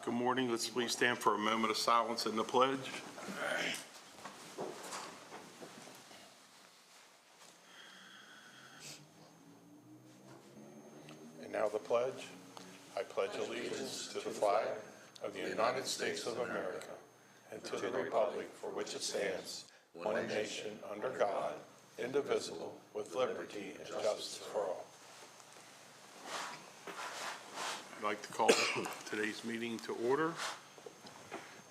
Good morning. Let's please stand for a moment of silence in the pledge. And now the pledge. I pledge allegiance to the flag of the United States of America and to the republic for which it stands, one nation under God, indivisible, with liberty and justice for all. I'd like to call today's meeting to order.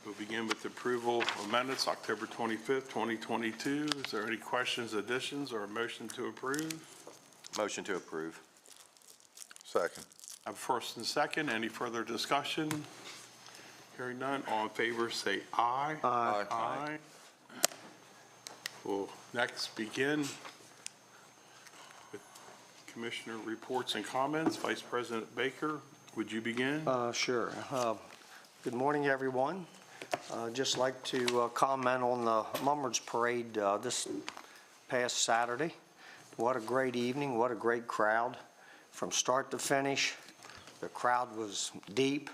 We'll begin with the approval of minutes, October 25th, 2022. Is there any questions, additions, or a motion to approve? Motion to approve. Second. I have first and second. Any further discussion? Hearing none. All in favor, say aye. Aye. Aye. We'll next begin with Commissioner reports and comments. Vice President Baker, would you begin? Sure. Good morning, everyone. Just like to comment on the Mummers Parade this past Saturday. What a great evening, what a great crowd. From start to finish, the crowd was deep,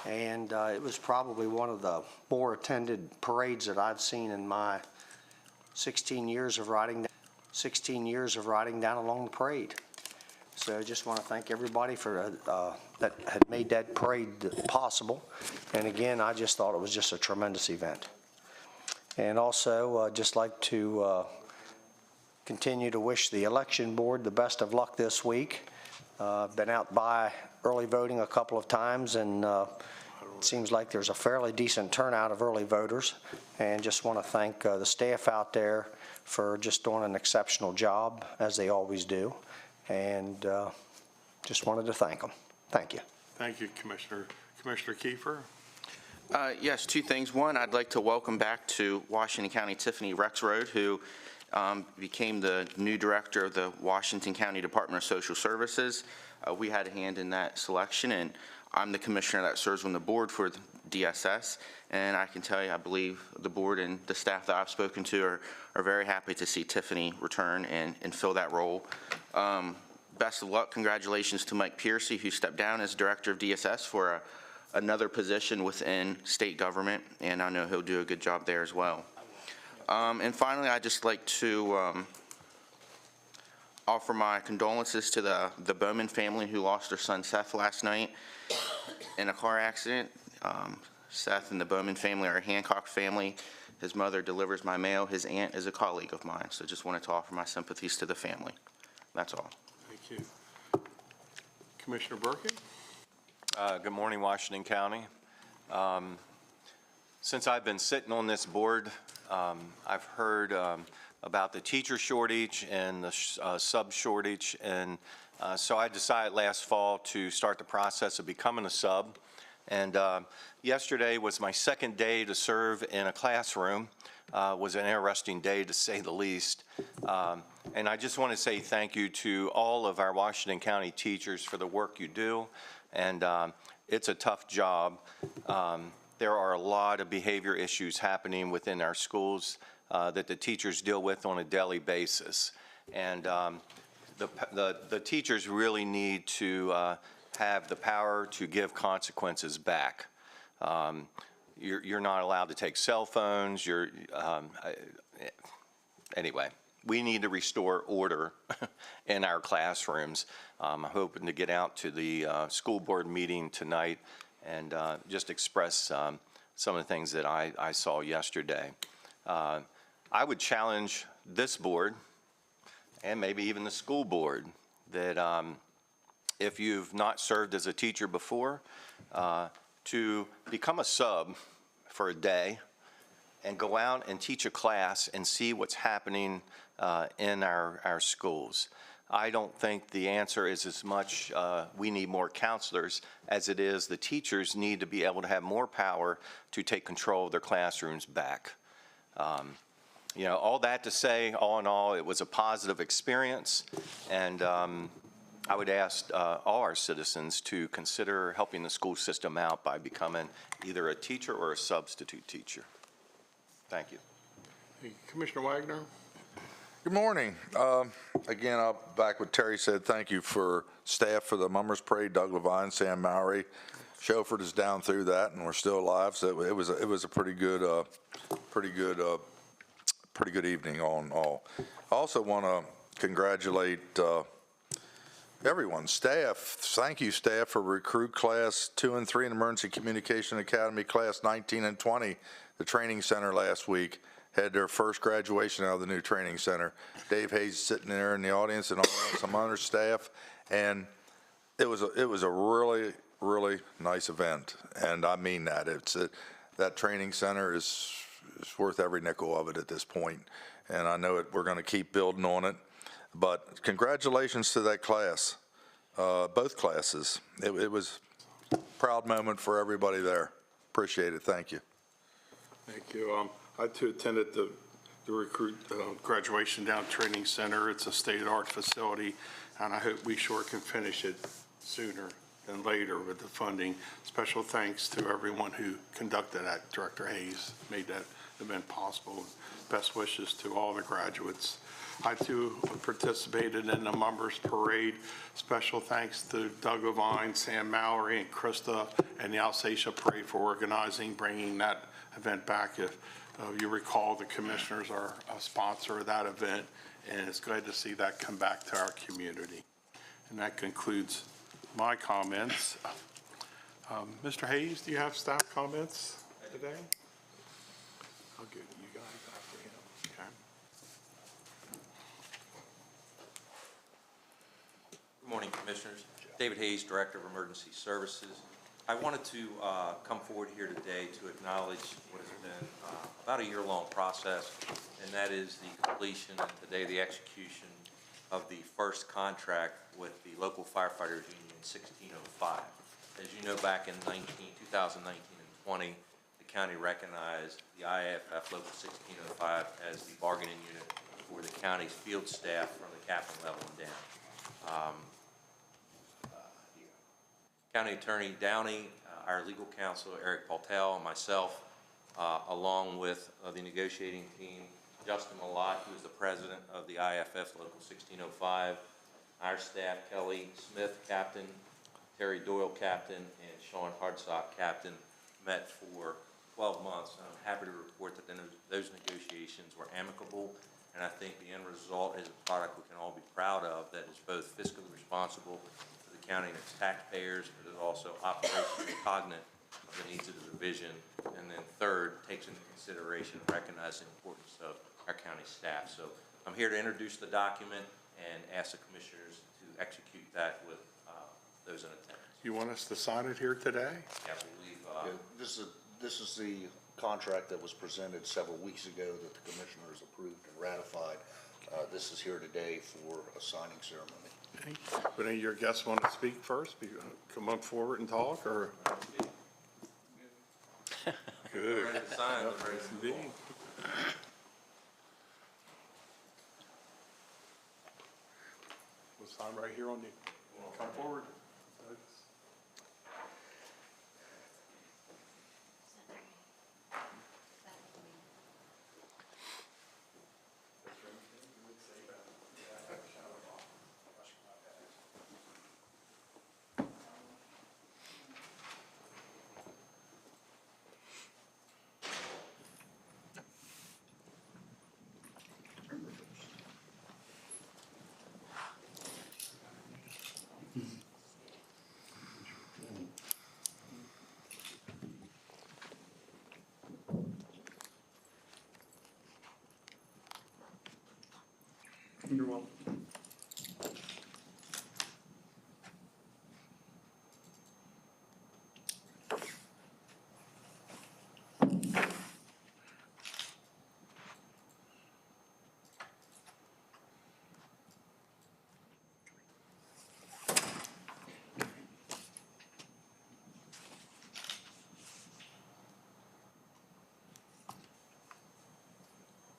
and it was probably one of the more attended parades that I've seen in my 16 years of riding down along the parade. So I just want to thank everybody for that had made that parade possible. And again, I just thought it was just a tremendous event. And also just like to continue to wish the election board the best of luck this week. Been out by early voting a couple of times, and it seems like there's a fairly decent turnout of early voters. And just want to thank the staff out there for just doing an exceptional job, as they always do. And just wanted to thank them. Thank you. Thank you, Commissioner. Commissioner Kiefer. Yes, two things. One, I'd like to welcome back to Washington County Tiffany Rexroad, who became the new director of the Washington County Department of Social Services. We had a hand in that selection, and I'm the commissioner that serves on the board for the DSS. And I can tell you, I believe the board and the staff that I've spoken to are very happy to see Tiffany return and fill that role. Best of luck. Congratulations to Mike Piercy, who stepped down as director of DSS for another position within state government, and I know he'll do a good job there as well. And finally, I'd just like to offer my condolences to the Bowman family who lost their son Seth last night in a car accident. Seth and the Bowman family are a Hancock family. His mother delivers my mail. His aunt is a colleague of mine, so just wanted to offer my sympathies to the family. That's all. Thank you. Commissioner Burkett. Good morning, Washington County. Since I've been sitting on this board, I've heard about the teacher shortage and the sub shortage, and so I decided last fall to start the process of becoming a sub. And yesterday was my second day to serve in a classroom. Was an interesting day, to say the least. And I just want to say thank you to all of our Washington County teachers for the work you do. And it's a tough job. There are a lot of behavior issues happening within our schools that the teachers deal with on a daily basis. And the teachers really need to have the power to give consequences back. You're not allowed to take cell phones. Anyway, we need to restore order in our classrooms. I'm hoping to get out to the school board meeting tonight and just express some of the things that I saw yesterday. I would challenge this board and maybe even the school board that if you've not served as a teacher before, to become a sub for a day and go out and teach a class and see what's happening in our schools. I don't think the answer is as much we need more counselors as it is the teachers need to be able to have more power to take control of their classrooms back. You know, all that to say, all in all, it was a positive experience, and I would ask all our citizens to consider helping the school system out by becoming either a teacher or a substitute teacher. Thank you. Commissioner Wagner. Good morning. Again, I'll back what Terry said. Thank you for staff for the Mummers Parade, Doug Levine, Sam Mowry, chauffeured us down through that, and we're still alive. So it was a pretty good evening all in all. I also want to congratulate everyone, staff. Thank you, staff, for recruit class 2 and 3 in Emergency Communication Academy, class 19 and 20. The training center last week had their first graduation out of the new training center. Dave Hayes sitting there in the audience, and some other staff, and it was a really nice event, and I mean that. That training center is worth every nickel of it at this point, and I know we're going to keep building on it. But congratulations to that class, both classes. It was a proud moment for everybody there. Appreciate it. Thank you. Thank you. I too attended the recruit graduation down training center. It's a state-of-the-art facility, and I hope we sure can finish it sooner than later with the funding. Special thanks to everyone who conducted that. Director Hayes made that event possible. Best wishes to all the graduates. I too participated in the Mummers Parade. Special thanks to Doug Levine, Sam Mallory, and Krista, and the Alsatia Parade for organizing, bringing that event back. If you recall, the commissioners are a sponsor of that event, and it's glad to see that come back to our community. And that concludes my comments. Mr. Hayes, do you have staff comments today? I'll give you guys after him. Okay. Good morning, Commissioners. David Hayes, Director of Emergency Services. I wanted to come forward here today to acknowledge what has been about a year-long process, and that is the completion and today the execution of the first contract with the local firefighters union 1605. As you know, back in 2019 and 20, the county recognized the IAFF local 1605 as the bargaining unit for the county's field staff from the captain level and down. County Attorney Downey, our legal counsel Eric Paultel, and myself, along with the negotiating team, Justin Malott, who is the president of the IFF Local 1605, our staff, Kelly Smith, captain, Terry Doyle, captain, and Sean Hardsock, captain, met for 12 months. I'm happy to report that those negotiations were amicable, and I think the end result is a product we can all be proud of that is both fiscally responsible for the county and its taxpayers, but is also operationally cognate of the needs of the division, and then third, takes into consideration and recognizes the importance of our county staff. So I'm here to introduce the document and ask the commissioners to execute that with those in attendance. You want us to sign it here today? I believe This is the contract that was presented several weeks ago that the commissioners approved and ratified. This is here today for a signing ceremony. Okay. Would any of your guests want to speak first? Come up forward and talk, or? Good. ready to sign. Yep, indeed. We'll sign right here on the, come forward. You're welcome.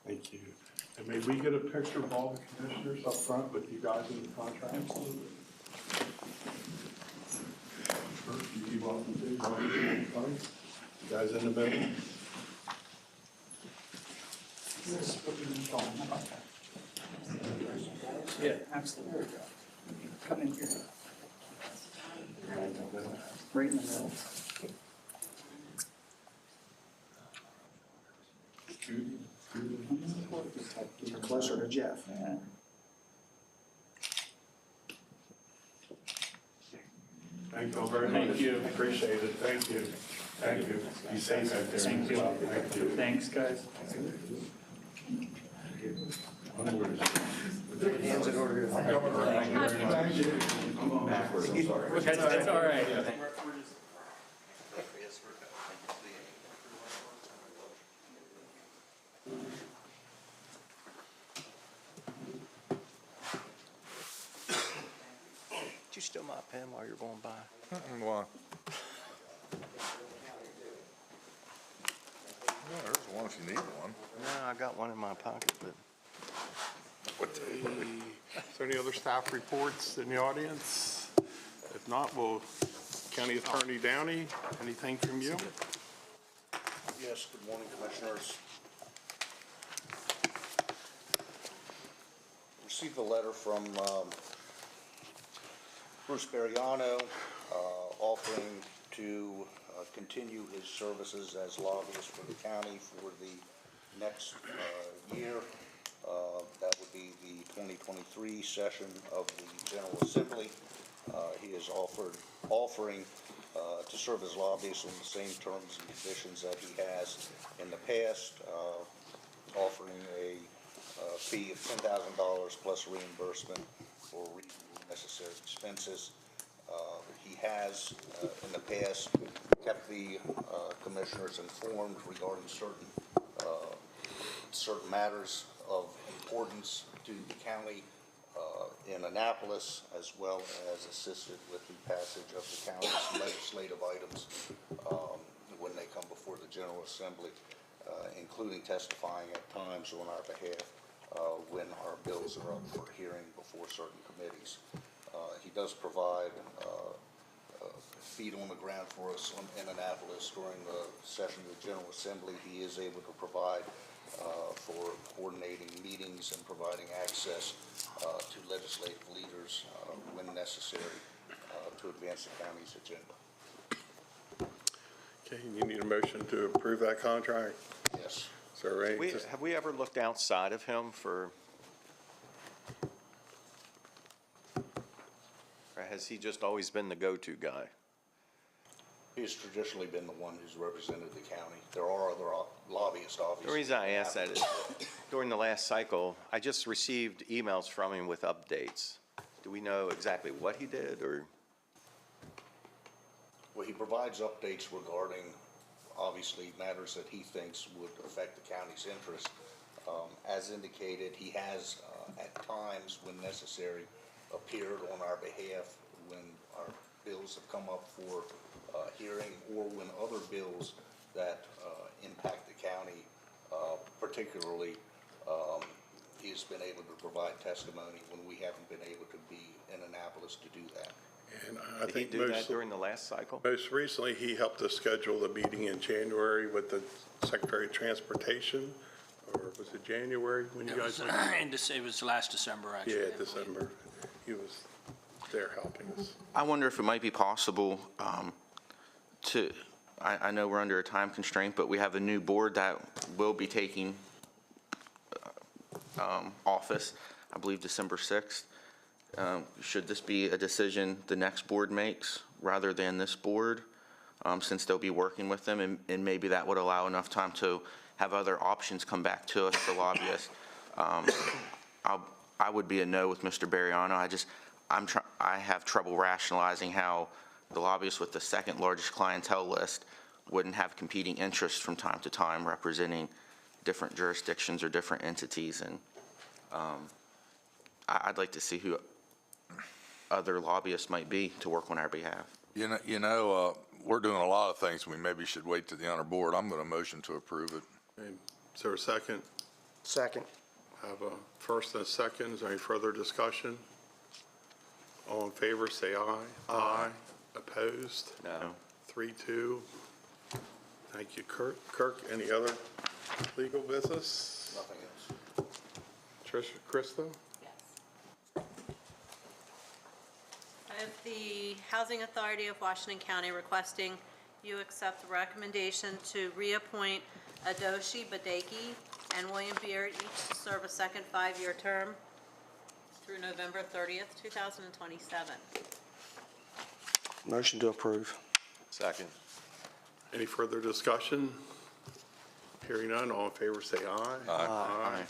Thank you. And may we get a picture of all the commissioners up front with you guys in the contract? Absolutely. First, you'd be welcome to. You guys in the middle? Yeah, absolutely. Come in here. right in the middle. You're closer to Jeff. Yeah. Thank you all very much. Thank you. Appreciate it. Thank you. Thank you. Be safe out there. Thank you. Thank you. Thanks, guys. Hands in order. That's all right. Did you steal my pen while you're going by? Why? Yeah, there's one if you need one. No, I got one in my pocket, but. Is there any other staff reports in the audience? If not, will County Attorney Downey, anything from you? Yes, good morning, Commissioners. Received a letter from Bruce Bariano offering to continue his services as lobbyist for the county for the next year. That would be the 2023 session of the General Assembly. He is offering to serve as lobbyist on the same terms and conditions that he has in the past, offering a fee of $10,000 plus reimbursement for reasonable necessary expenses. He has, in the past, kept the commissioners informed regarding certain matters of importance to the county in Annapolis, as well as assisted with the passage of the county's legislative items when they come before the General Assembly, including testifying at times on our behalf when our bills are up for hearing before certain committees. He does provide feet on the ground for us in Annapolis during the session of the General Assembly. He is able to provide for coordinating meetings and providing access to legislative leaders when necessary to advance the county's agenda. Okay, you need a motion to approve that contract? Yes. Is that right? Have we ever looked outside of him for, or has he just always been the go-to guy? He's traditionally been the one who's represented the county. There are other lobbyists, obviously. The reason I ask that is, during the last cycle, I just received emails from him with updates. Do we know exactly what he did, or? Well, he provides updates regarding, obviously, matters that he thinks would affect the county's interest. As indicated, he has, at times when necessary, appeared on our behalf when our bills have come up for hearing, or when other bills that impact the county, particularly, he's been able to provide testimony when we haven't been able to be in Annapolis to do that. And I Did he think do that during the last cycle? most recently, he helped us schedule the meeting in January with the Secretary of Transportation, or was it January when you guys went? It was last December, actually. Yeah, December. He was there helping us. I wonder if it might be possible I know we're under a time constraint, but we have a new board that will be taking office, I believe December 6th. Should this be a decision the next board makes rather than this board, since they'll be working with them, and maybe that would allow enough time to have other options come back to us for lobbyists. I would be a no with Mr. Bariano. I have trouble rationalizing how the lobbyists with the second largest clientele list wouldn't have competing interests from time to time representing different jurisdictions or different entities. And I'd like to see who other lobbyists might be to work on our behalf. You know, we're doing a lot of things. We maybe should wait to the honor board. I'm going to motion to approve it. And is there a second? Second. I have a first and a second. Is there any further discussion? All in favor, say aye. Aye. Opposed? No. 3-2. Thank you, Kirk. Kirk, any other legal business? Nothing else. Tricia, Krista? I with the Housing Authority of Washington County requesting you accept the recommendation to reappoint Adoshi Badeki and William Beard each to serve a second 5-year term through November 30th, 2027. Motion to approve. Second. Any further discussion? Hearing none, all in favor say aye. Aye.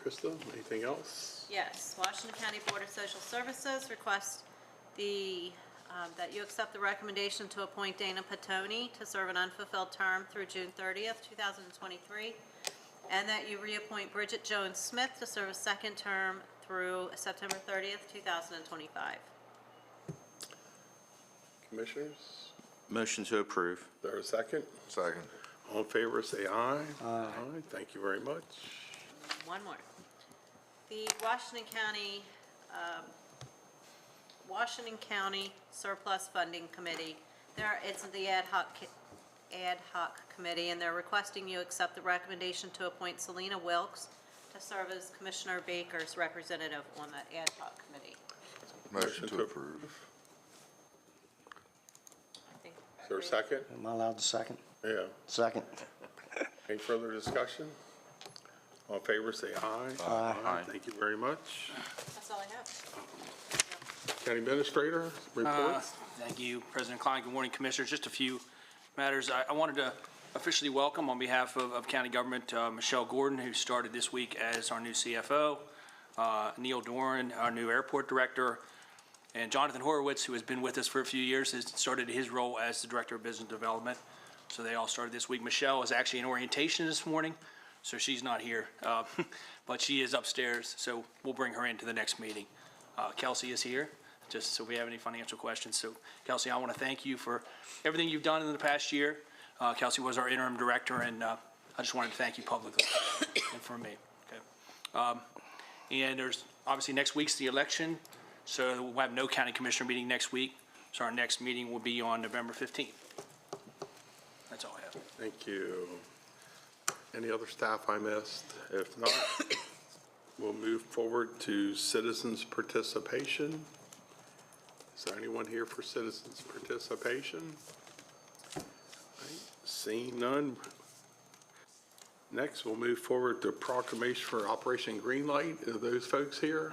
Krista, anything else? Yes, Washington County Board of Social Services requests that you accept the recommendation to appoint Dana Patoni to serve an unfulfilled term through June 30th, 2023, and that you reappoint Bridget Jones Smith to serve a second term through September 30th, 2025. Commissioners, Motion to approve. is there a second? Second. All in favor say aye. Aye. Thank you very much. One more. The Washington County Surplus Funding Committee, it's the ad hoc committee, and they're requesting you accept the recommendation to appoint Selena Wilkes to serve as Commissioner Baker's representative on the ad hoc committee. Motion to approve. I think- Is there a second? Am I allowed to second? Yeah. Second. Any further discussion? All in favor say aye. Aye. Thank you very much. That's all I have. County Administrator, report. Thank you, President Klein. Good morning, Commissioners. Just a few matters. I wanted to officially welcome on behalf of county government Michelle Gordon, who started this week as our new CFO, Neil Doran, our new airport director, and Jonathan Horowitz, who has been with us for a few years, has started his role as the Director of Business Development. So they all started this week. Michelle is actually in orientation this morning, so she's not here, but she is upstairs, so we'll bring her into the next meeting. Kelsey is here, just so we have any financial questions. So Kelsey, I want to thank you for everything you've done in the past year. Kelsey was our interim director, and I just wanted to thank you publicly and from me. Okay. And there's, obviously, next week's the election, so we'll have no county commissioner meeting next week. So our next meeting will be on November 15th. That's all I have. Thank you. Any other staff I missed? If not, we'll move forward to citizens' participation. Is there anyone here for citizens' participation? Right, seeing none. Next, we'll move forward to proclamation for Operation Greenlight. Are those folks here?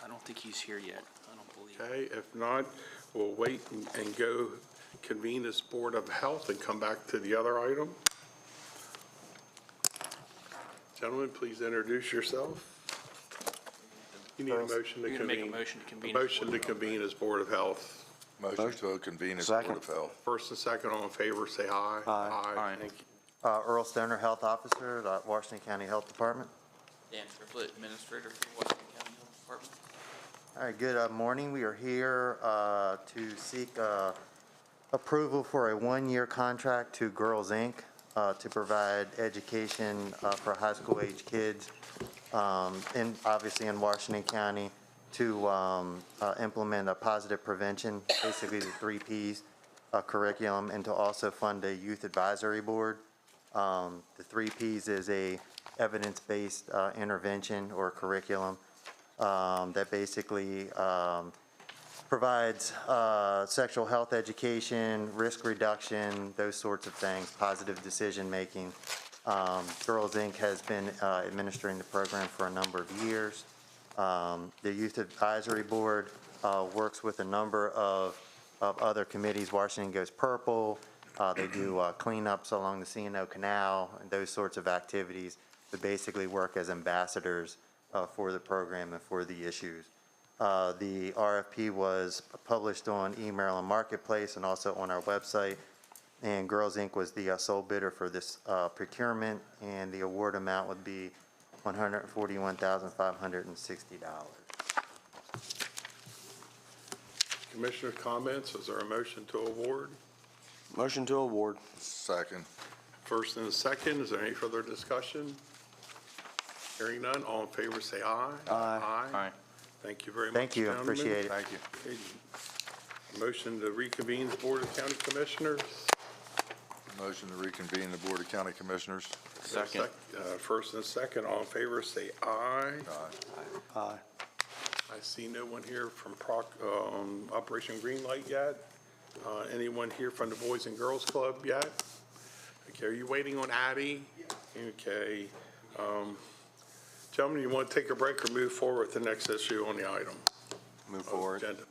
I don't think he's here yet. I don't believe. Okay, if not, we'll wait and go convene this Board of Health and come back to the other item. Gentlemen, please introduce yourself. You need a motion to You're gonna make a convene. motion to convene. A motion to convene as Board of Health. Motion to convene as Board Second. of Health. First and second, all in favor, say aye. Aye. Thank you. Earl Stoner, Health Officer, Washington County Health Department. Dan Triplett, Administrator for the Washington County Health Department. All right, good morning. We are here to seek approval for a one-year contract to Girls Inc. To provide education for high school age kids, obviously in Washington County, to implement a positive prevention, basically the 3 Ps curriculum, and to also fund a youth advisory board. The 3 Ps is a evidence-based intervention or curriculum that basically provides sexual health education, risk reduction, those sorts of things, positive decision-making. Girls Inc. has been administering the program for a number of years. The Youth Advisory Board works with a number of other committees. Washington Goes Purple. They do cleanups along the C&O Canal and those sorts of activities that basically work as ambassadors for the program and for the issues. The RFP was published on eMaryland Marketplace and also on our website, and Girls Inc. was the sole bidder for this procurement, and the award amount would be $141,560. Commissioner comments, is there a motion to award? Motion to award. Second. First and a second, is there any further discussion? Hearing none, all in favor say aye. Aye. Thank you very much, Thank you, gentlemen. appreciate it. Thank you. Okay. Motion to reconvene the Board of County Commissioners. Motion to reconvene the Board of County Commissioners. Second. First and second, all in favor say aye. Aye. Aye. I see no one here from Operation Greenlight yet. Anyone here from the Boys and Girls Club yet? Okay, are you waiting on Addie? Okay. Gentlemen, you want to take a break or move forward with the next issue on the item? Move forward. Agenda?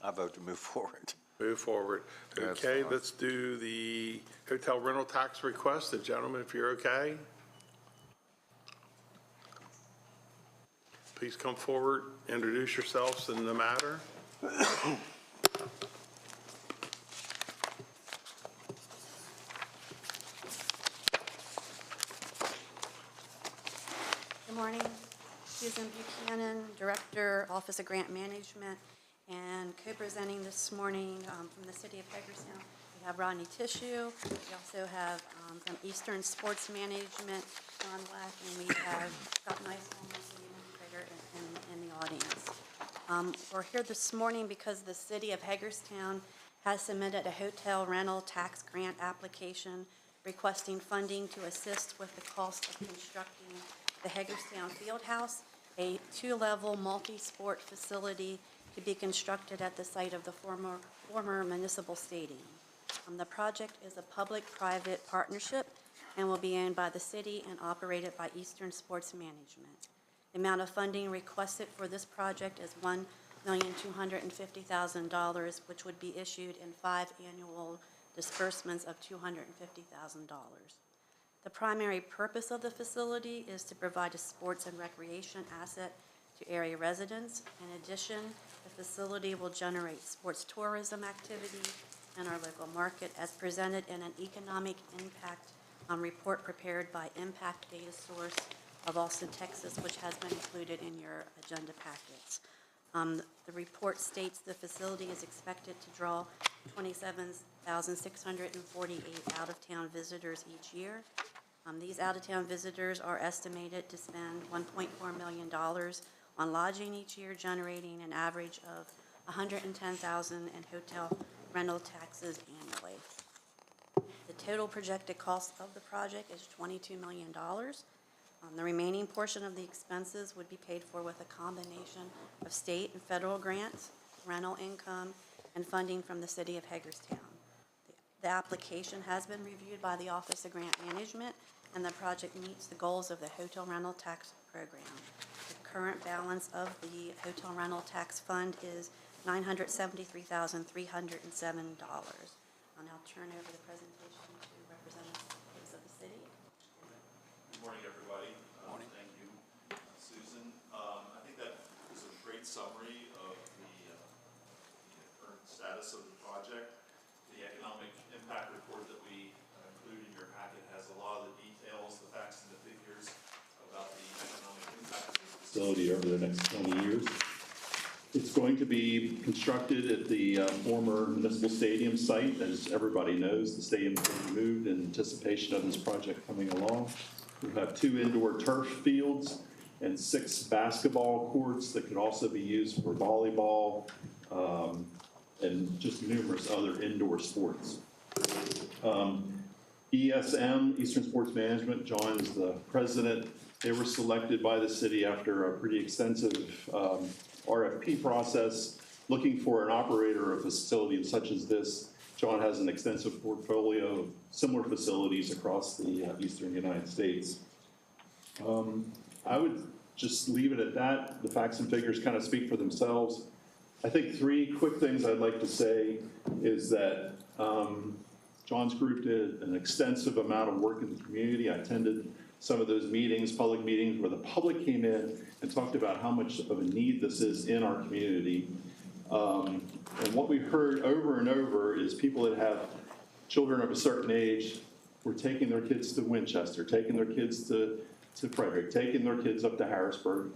I vote to move forward. Move forward. That's Okay, fine. let's do the hotel rental tax request. The gentleman, if you're okay. Please come forward, introduce yourselves in the matter. Good morning. Susan Buchanan, Director, Office of Grant Management, and co-presenting this morning from the City of Hagerstown, we have Rodney Tissue. We also have from Eastern Sports Management, John Black, and we have Scott Niceholm, the City Administrator, in the audience. We're here this morning because the City of Hagerstown has submitted a hotel rental tax grant application requesting funding to assist with the cost of constructing the Hagerstown Fieldhouse, a two-level multi-sport facility to be constructed at the site of the former municipal stadium. The project is a public-private partnership and will be owned by the city and operated by Eastern Sports Management. The amount of funding requested for this project is $1,250,000, which would be issued in 5 annual disbursements of $250,000. The primary purpose of the facility is to provide a sports and recreation asset to area residents. In addition, the facility will generate sports tourism activity in our local market as presented in an economic impact report prepared by Impact Data Source of Austin, Texas, which has been included in your agenda packets. The report states the facility is expected to draw 27,648 out-of-town visitors each year. These out-of-town visitors are estimated to spend $1.4 million on lodging each year, generating an average of $110,000 in hotel rental taxes annually. The total projected cost of the project is $22 million. The remaining portion of the expenses would be paid for with a combination of state and federal grants, rental income, and funding from the City of Hagerstown. The application has been reviewed by the Office of Grant Management, and the project meets the goals of the Hotel Rental Tax Program. The current balance of the Hotel Rental Tax Fund is $973,307. I'll now turn over the presentation to representatives of the city. Good morning, everybody. Thank you, Susan. I think that is a great summary of the current status of the project. The economic impact report that we include in your packet has a lot of the details, the facts and the figures about the economic impact of this facility over the next 20 years. It's going to be constructed at the former municipal stadium site. As everybody knows, the stadium has been moved in anticipation of this project coming along. We have 2 indoor turf fields and 6 basketball courts that could also be used for volleyball and just numerous other indoor sports. ESM, Eastern Sports Management, John is the president. They were selected by the city after a pretty extensive RFP process, looking for an operator of a facility such as this. John has an extensive portfolio of similar facilities across the eastern United States. I would just leave it at that. The facts and figures kind of speak for themselves. I think 3 quick things I'd like to say is that John's group did an extensive amount of work in the community. I attended some of those meetings, public meetings, where the public came in and talked about how much of a need this is in our community. And what we heard over and over is people that have children of a certain age were taking their kids to Winchester, taking their kids to Frederick, taking their kids up to Harrisburg.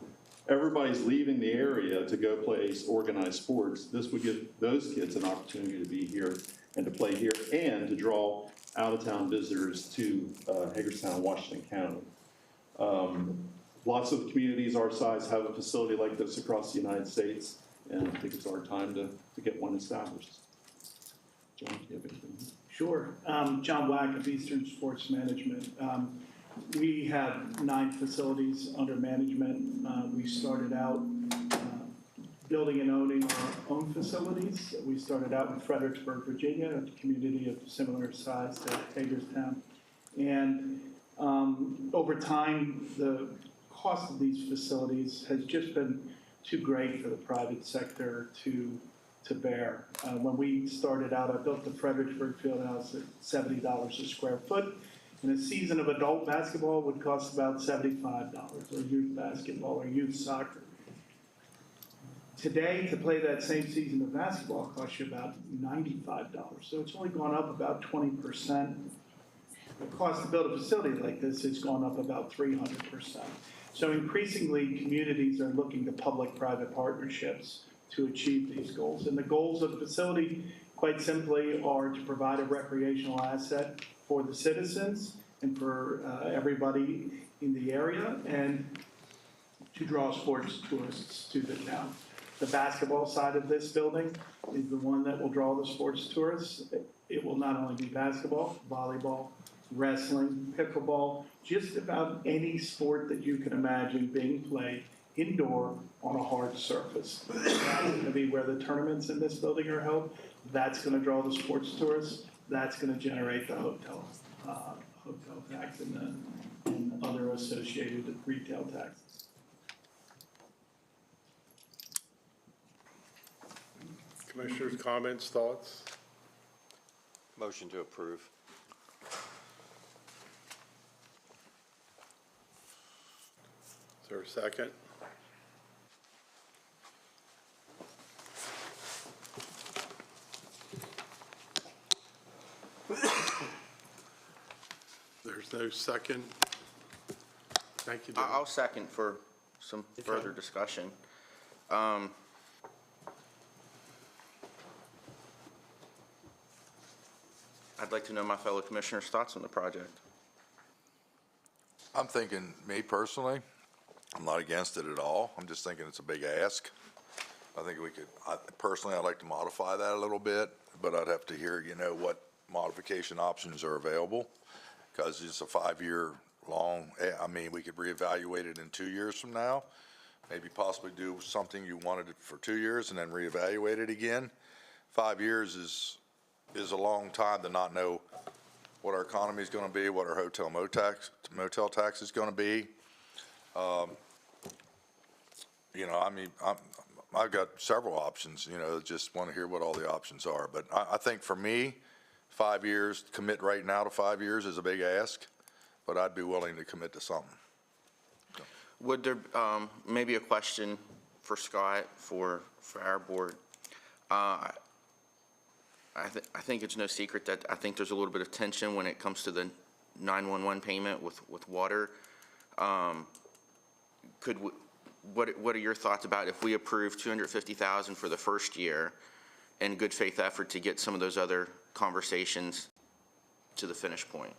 Everybody's leaving the area to go play organized sports. This would give those kids an opportunity to be here and to play here and to draw out-of-town visitors to Hagerstown, Washington County. Lots of communities our size have a facility like this across the United States, and I think it's our time to get one established. John, do you have anything? Sure. John Black of Eastern Sports Management. We have 9 facilities under management. We started out building and owning our own facilities. We started out in Fredericksburg, Virginia, a community of similar size to Hagerstown. And over time, the cost of these facilities has just been too great for the private sector to bear. When we started out, I built the Fredericksburg Fieldhouse at $70 a square foot. And a season of adult basketball would cost about $75, or youth basketball or youth soccer. Today, to play that same season of basketball costs you about $95. So it's only gone up about 20%. The cost to build a facility like this has gone up about 300%. So increasingly, communities are looking to public-private partnerships to achieve these goals. And the goals of the facility, quite simply, are to provide a recreational asset for the citizens and for everybody in the area, and to draw sports tourists to the town. The basketball side of this building is the one that will draw the sports tourists. It will not only be basketball, volleyball, wrestling, pickleball, just about any sport that you can imagine being played indoor on a hard surface. That's going to be where the tournaments in this building are held. That's going to draw the sports tourists. That's going to generate the hotel tax and other associated retail taxes. Commissioners, comments, thoughts? Motion to approve. Is there a second? There's no second. Thank you, Jim. I'll second for some further discussion. I'd like to know my fellow commissioners' thoughts on the project. I'm thinking, me personally, I'm not against it at all. I'm just thinking it's a big ask. I think we could, personally, I'd like to modify that a little bit, but I'd have to hear, what modification options are available, because it's a 5-year long, we could reevaluate it in 2 years from now, maybe possibly do something you wanted for 2 years and then reevaluate it again. 5 years is a long time to not know what our economy is going to be, what our hotel motel tax is going to be. I've got several options, just want to hear what all the options are. But I think for me, 5 years, commit right now to 5 years is a big ask, but I'd be willing to commit to something. Would there, maybe a question for Scott, for our board? I think it's no secret that I think there's a little bit of tension when it comes to the 911 payment with water. What are your thoughts about if we approve $250,000 for the first year and good faith effort to get some of those other conversations to the finish point?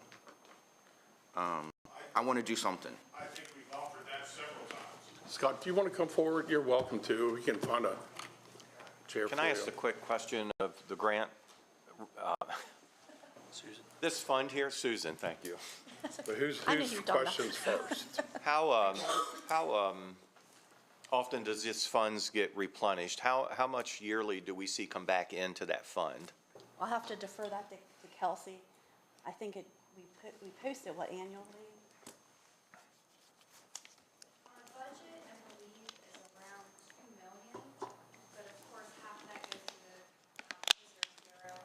I want to do something. I think we've offered that several times. Scott, do you want to come forward? You're welcome to. We can find a chair for you. Can I ask a quick question of the grant? Susan. This fund here, Susan, thank you. But whose talking questions first? How often does this funds get replenished? How much yearly do we see come back into that fund? I'll have to defer that to Kelsey. I think we post it, annually? Our budget, I believe, is around $2 million, but of course, half of that goes to the Research Bureau,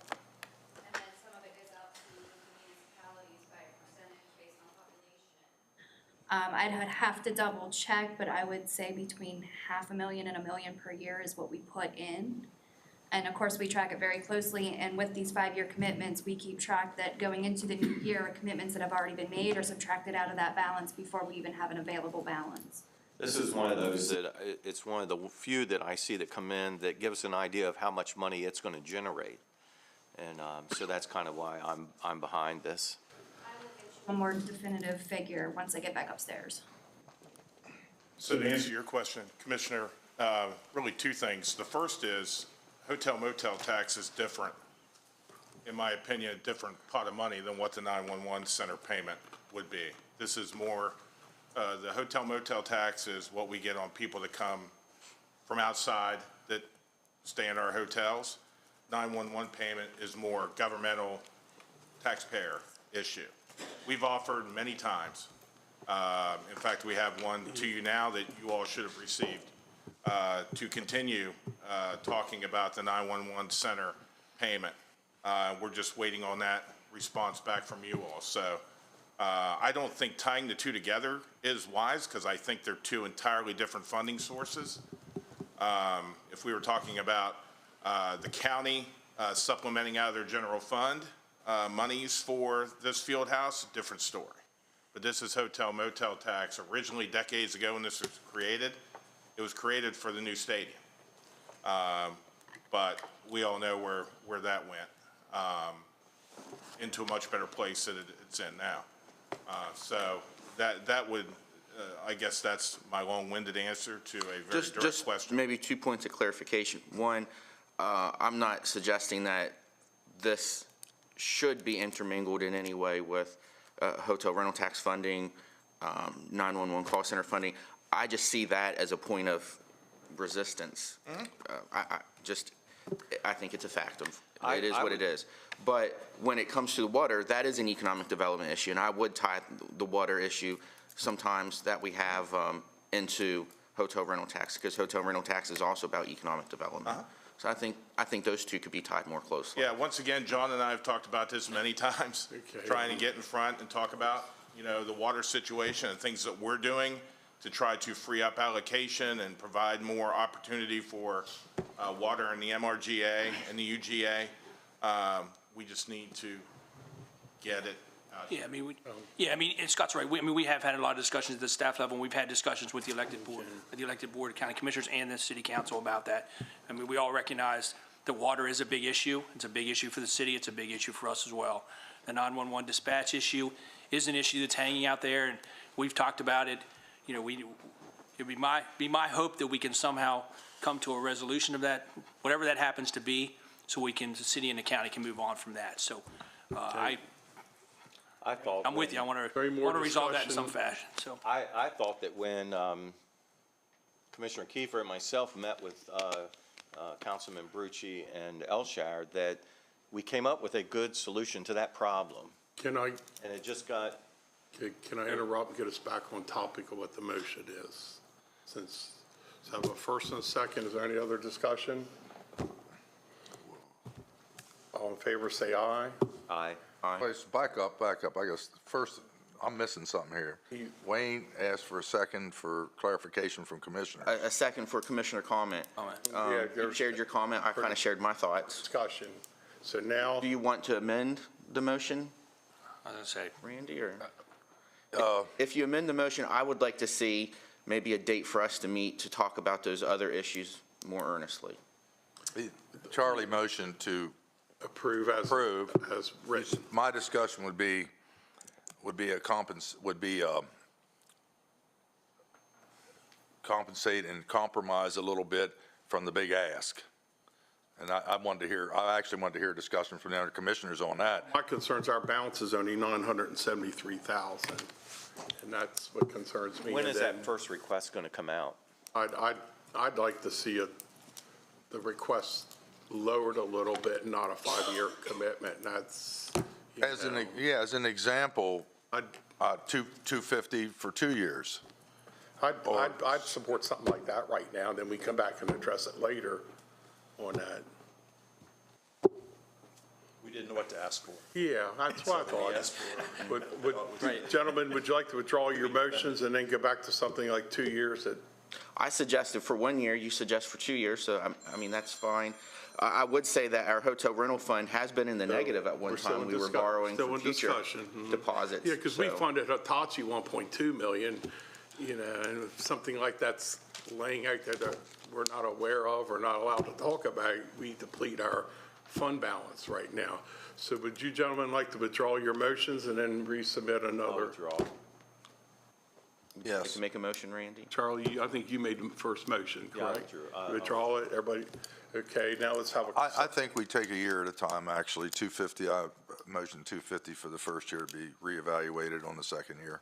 and then some of it goes out to the municipalities by a percentage based on population. I'd have to double check, but I would say between $500,000 and $1 million per year is what we put in. And of course, we track it very closely, and with these 5-year commitments, we keep track that going into the new year, commitments that have already been made are subtracted out of that balance before we even have an available balance. This is one of those that, it's one of the few that I see that come in that give us an idea of how much money it's going to generate. And so that's kind of why I'm behind this. I will get you a more definitive figure once I get back upstairs. So to answer your question, Commissioner, really two things. The first is hotel motel tax is different, in my opinion, a different pot of money than what the 911 center payment would be. This is more, the hotel motel tax is what we get on people that come from outside that stay in our hotels. 911 payment is more governmental taxpayer issue. We've offered many times. In fact, we have one to you now that you all should have received to continue talking about the 911 center payment. We're just waiting on that response back from you all. So I don't think tying the two together is wise because I think they're two entirely different funding sources. If we were talking about the county supplementing out of their general fund monies for this field house, different story. But this is hotel motel tax. Originally, decades ago when this was created, it was created for the new stadium. But we all know where that went, into a much better place than it's in now. So that would, I guess that's my long-winded answer to a very direct question. Just maybe 2 points of clarification. One, I'm not suggesting that this should be intermingled in any way with hotel rental tax funding, 911 call center funding. I just see that as a point of resistance. I think it's a fact of, it is what it is. But when it comes to the water, that is an economic development issue, and I would tie the water issue sometimes that we have into hotel rental tax, because hotel rental tax is also about economic development. So I think those two could be tied more closely. Yeah, once again, John and I have talked about this many times, trying to get in front and talk about, the water situation and things that we're doing to try to free up allocation and provide more opportunity for water in the MRGA and the UGA. We just need to get it out. Yeah, and Scott's right. We have had a lot of discussions at the staff level, and we've had discussions with the elected board of county commissioners and the city council about that. We all recognize that water is a big issue. It's a big issue for the city. It's a big issue for us as well. The 911 dispatch issue is an issue that's hanging out there, and we've talked about it. It'd be my hope that we can somehow come to a resolution of that, whatever that happens to be, so the city and the county can move on from that. So I'm with you. I want to resolve that in some fashion. So I thought that when Commissioner Kiefer and myself met with Councilman Brucci and Elshire, that we came up with a good solution to that problem. Can I And it just got, interrupt and get us back on topic of what the motion is? So I have a first and a second. Is there any other discussion? All in favor, say aye. aye. Please, back up. I guess first, I'm missing something here. Wayne asked for a second for clarification from commissioners. A second for commissioner comment. You shared your comment. I kind of shared my thoughts. Discussion. So now, Do you want to amend the motion, I was going to say, Randy, or? If you amend the motion, I would like to see maybe a date for us to meet to talk about those other issues more earnestly. Charlie motioned to approve as written. My discussion would be compensate and compromise a little bit from the big ask. And I actually wanted to hear a discussion from the other commissioners on that. My concerns, our balance is only 973,000, and that's what concerns me. When is that first request going to come out? I'd like to see the request lowered a little bit, not a 5-year commitment. And that's, As an example, 250 for 2 years. I'd support something like that right now, then we come back and address it later on that. We didn't know what to ask for. Yeah, that's what I thought. Gentlemen, would you like to withdraw your motions and then go back to something like 2 years? I suggested for 1 year, you suggest for 2 years, so that's fine. I would say that our hotel rental fund has been in the negative at one time. We were borrowing for future deposits. Yeah, because we funded Hitachi 1.2 million, and if something like that's laying out there that we're not aware of or not allowed to talk about, we deplete our fund balance right now. So would you gentlemen like to withdraw your motions and then resubmit another? Withdraw. Yes. To make a motion, Randy? Charlie, I think you made the first motion, correct? Yeah, withdraw it, everybody? Okay, now let's have a. I think we take a year at a time, actually. 250, motion 250 for the first year to be reevaluated on the second year.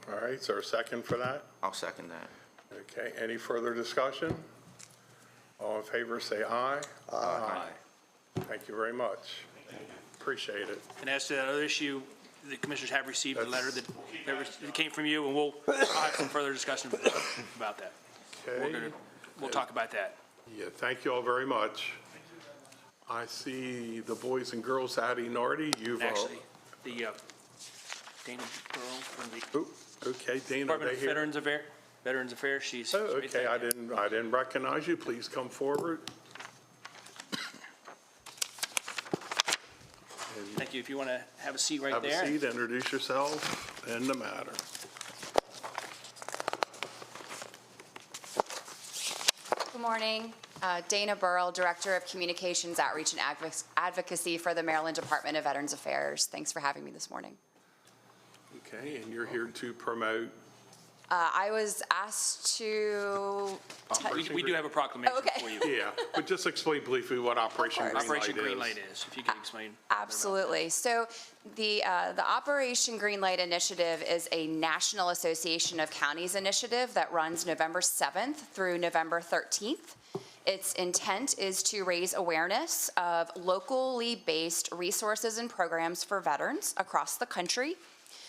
All right, is there a second for that? I'll second that. Okay, any further discussion? All in favor, say aye. Aye. Thank you very much. Appreciate it. And as to that other issue, the commissioners have received a letter that came from you, and we'll have some further discussion about that. Okay. We'll talk about that. Yeah, thank you all very much. I see the boys and girls, Addie Nardi, you've... Actually, the Dana Burrow from the Okay, Dana, Department they of here? Veterans Affairs, she's... Oh, okay, I didn't recognize you. Please come forward. Thank you. If you want to have a seat right Have there. a seat, introduce yourself and the matter. Good morning. Dana Burrell, Director of Communications, Outreach, and Advocacy for the Maryland Department of Veterans Affairs. Thanks for having me this morning. Okay, and you're here to promote... I was asked to... We do have a proclamation Oh, okay. for you. Yeah, but just explain briefly what Operation Greenlight is. Operation Greenlight is, if you can explain. Absolutely. So the Operation Greenlight Initiative is a National Association of Counties initiative that runs November 7th through November 13th. Its intent is to raise awareness of locally based resources and programs for veterans across the country,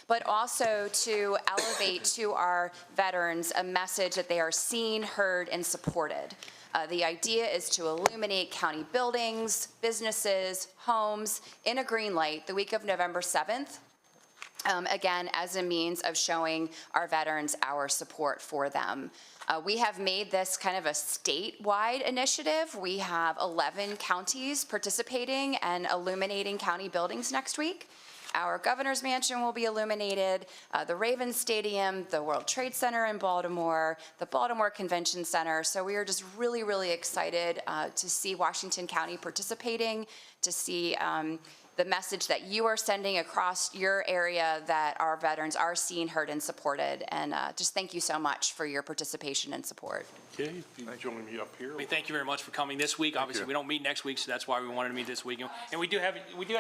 but also to elevate to our veterans a message that they are seen, heard, and supported. The idea is to illuminate county buildings, businesses, homes in a green light the week of November 7th, again, as a means of showing our veterans our support for them. We have made this kind of a statewide initiative. We have 11 counties participating and illuminating county buildings next week. Our Governor's Mansion will be illuminated, the Ravens Stadium, the World Trade Center in Baltimore, the Baltimore Convention Center. So we are just really, really excited to see Washington County participating, to see the message that you are sending across your area that our veterans are seen, heard, and supported. And just thank you so much for your participation and support. Okay, you join me up here. Thank you very much for coming this week. Obviously, we don't meet next week, so that's why we wanted to meet this week. And we do have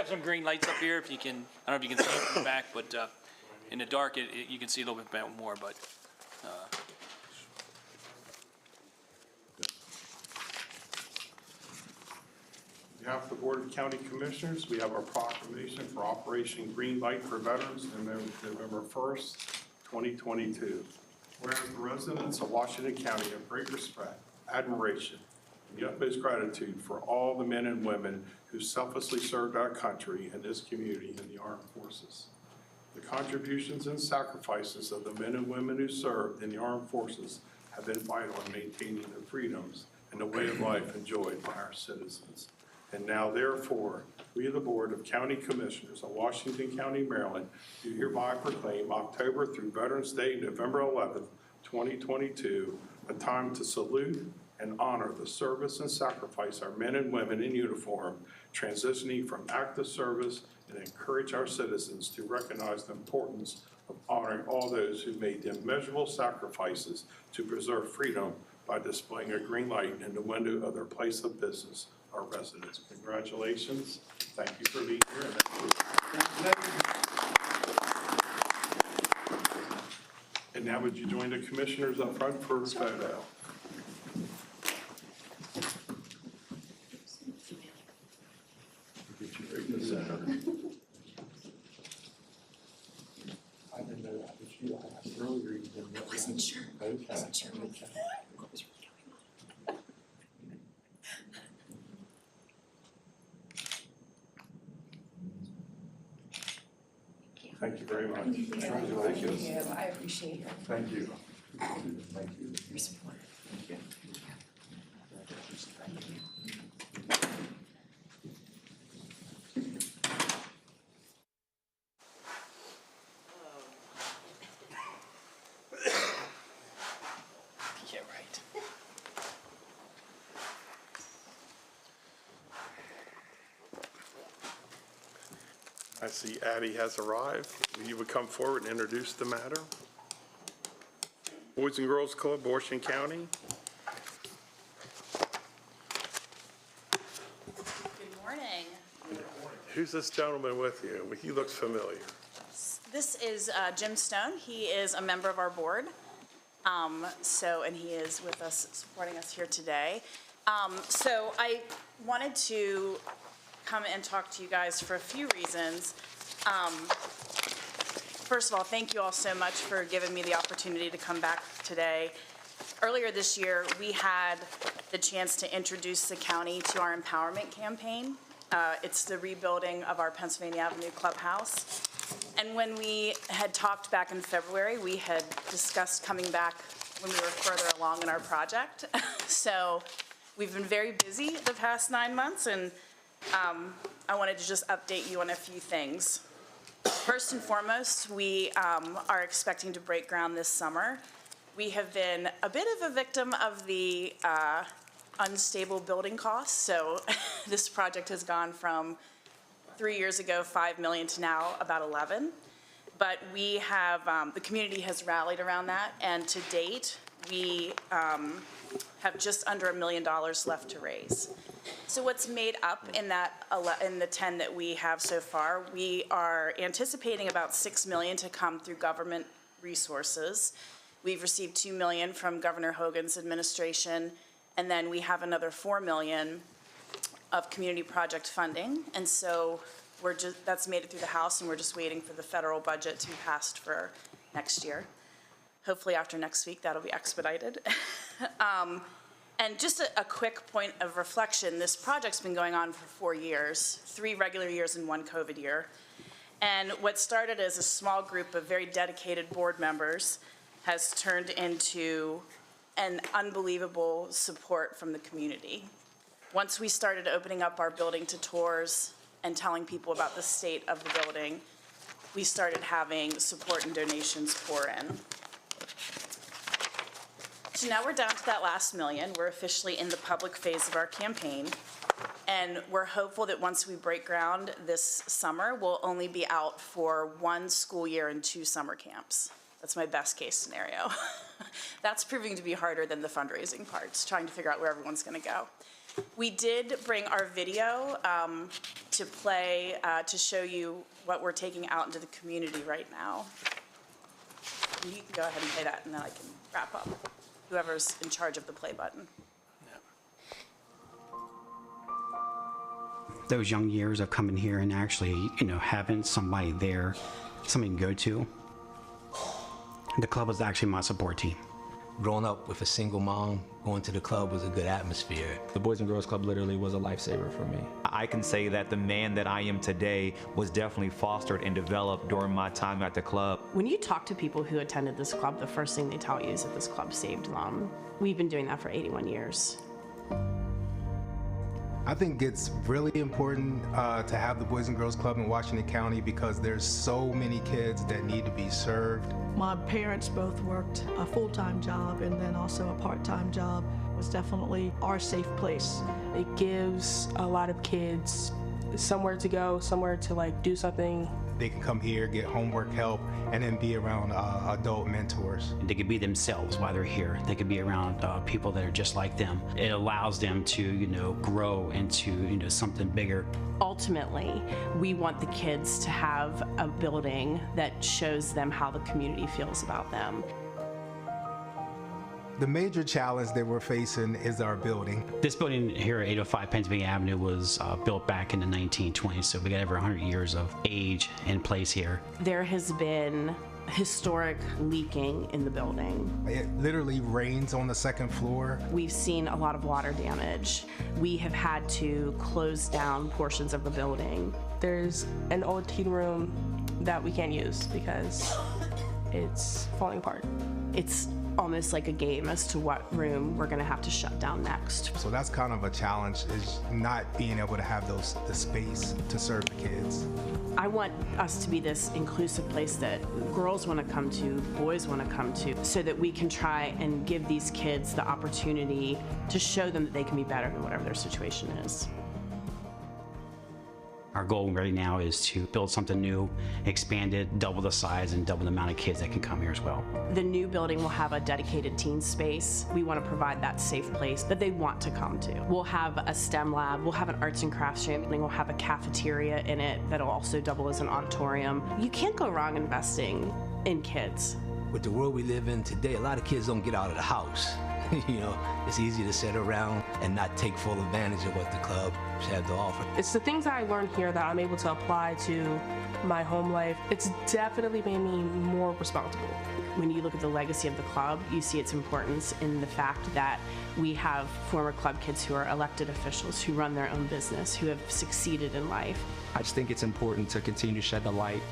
some green lights up here. If you can, I don't know if you can see it from the back, but in the dark, you can see a little bit more. But On behalf of the Board of County Commissioners, we have our proclamation for Operation Green Light for Veterans on November 1st, 2022. Whereas the residents of Washington County have great respect, admiration, and the utmost gratitude for all the men and women who selflessly served our country and this community in the armed forces. The contributions and sacrifices of the men and women who served in the armed forces have been vital in maintaining the freedoms and the way of life enjoyed by our citizens. And now, therefore, we, the Board of County Commissioners of Washington County, Maryland, do hereby proclaim October through Veterans Day, November 11th, 2022, a time to salute and honor the service and sacrifice our men and women in uniform transitioning from active service, and encourage our citizens to recognize the importance of honoring all those who made the immeasurable sacrifices to preserve freedom by displaying a green light in the window of their place of business, our residents. Congratulations. Thank you for being here. And now would you join the commissioners up front for a photo? Get you right in the center. I didn't know that was you. I asked earlier. You didn't know. I wasn't sure. Okay. I wasn't sure. Okay. Thank you very much. Congratulations. Thank you. I appreciate it. Thank you. Thank you. Your support. Thank you. yeah, right. I see Addie has arrived. You would come forward and introduce the matter. Boys and Girls Club, Washington County. Good morning. Who's this gentleman with you? He looks familiar. This is Jim Stone. He is a member of our board. And he is with us, supporting us here today. So I wanted to come and talk to you guys for a few reasons. First of all, thank you all so much for giving me the opportunity to come back today. Earlier this year, we had the chance to introduce the county to our empowerment campaign. It's the rebuilding of our Pennsylvania Avenue clubhouse. And when we had talked back in February, we had discussed coming back when we were further along in our project. So we've been very busy the past 9 months, and I wanted to just update you on a few things. First and foremost, we are expecting to break ground this summer. We have been a bit of a victim of the unstable building costs. So this project has gone from 3 years ago, $5 million, to now about 11. But we have, the community has rallied around that, and to date, we have just under $1 million left to raise. So what's made up in that, in the 10 that we have so far, we are anticipating about $6 million to come through government resources. We've received $2 million from Governor Hogan's administration, and then we have another $4 million of community project funding. And so that's made it through the House, and we're just waiting for the federal budget to be passed for next year. Hopefully after next week, that'll be expedited. And just a quick point of reflection, this project's been going on for 4 years, 3 regular years and 1 COVID year. And what started as a small group of very dedicated board members has turned into an unbelievable support from the community. Once we started opening up our building to tours and telling people about the state of the building, we started having support and donations pour in. So now we're down to that last $1 million. We're officially in the public phase of our campaign. And we're hopeful that once we break ground this summer, we'll only be out for 1 school year and 2 summer camps. That's my best case scenario. That's proving to be harder than the fundraising parts, trying to figure out where everyone's gonna go. We did bring our video to play, to show you what we're taking out into the community right now. And you can go ahead and play that, and then I can wrap up. Whoever's in charge of the play button. Those young years of coming here and actually, having somebody there, something to go to. The club was actually my support team. Growing up with a single mom, going to the club was a good atmosphere. The Boys and Girls Club literally was a lifesaver for me. I can say that the man that I am today was definitely fostered and developed during my time at the club. When you talk to people who attended this club, the first thing they tell you is that this club saved them. We've been doing that for 81 years. I think it's really important to have the Boys and Girls Club in Washington County because there's so many kids that need to be served. My parents both worked a full-time job and then also a part-time job. It was definitely our safe place. It gives a lot of kids somewhere to go, somewhere to do something. They can come here, get homework help, and then be around adult mentors. They could be themselves while they're here. They could be around people that are just like them. It allows them to, grow into, something bigger. Ultimately, we want the kids to have a building that shows them how the community feels about them. The major challenge that we're facing is our building. This building here at 805 Pennsylvania Avenue was built back in the 1920s, so we got over 100 years of age in place here. There has been historic leaking in the building. It literally rains on the 2nd floor. We've seen a lot of water damage. We have had to close down portions of the building. There's an old teen room that we can't use because it's falling apart. It's almost like a game as to what room we're gonna have to shut down next. So that's kind of a challenge, is not being able to have the space to serve the kids. I want us to be this inclusive place that girls want to come to, boys want to come to, so that we can try and give these kids the opportunity to show them that they can be better than whatever their situation is. Our goal right now is to build something new, expand it, double the size, and double the amount of kids that can come here as well. The new building will have a dedicated teen space. We want to provide that safe place that they want to come to. We'll have a STEM lab, we'll have an arts and crafts room, and we'll have a cafeteria in it that'll also double as an auditorium. You can't go wrong investing in kids. with the world we live in today, a lot of kids don't get out of the house. You know, it's easy to sit around and not take full advantage of what the club has to offer. It's the things that I learned here that I'm able to apply to my home life. It's definitely made me more responsible. When you look at the legacy of the club, you see its importance in the fact that we have former club kids who are elected officials, who run their own business, who have succeeded in life. I just think it's important to continue to shed the light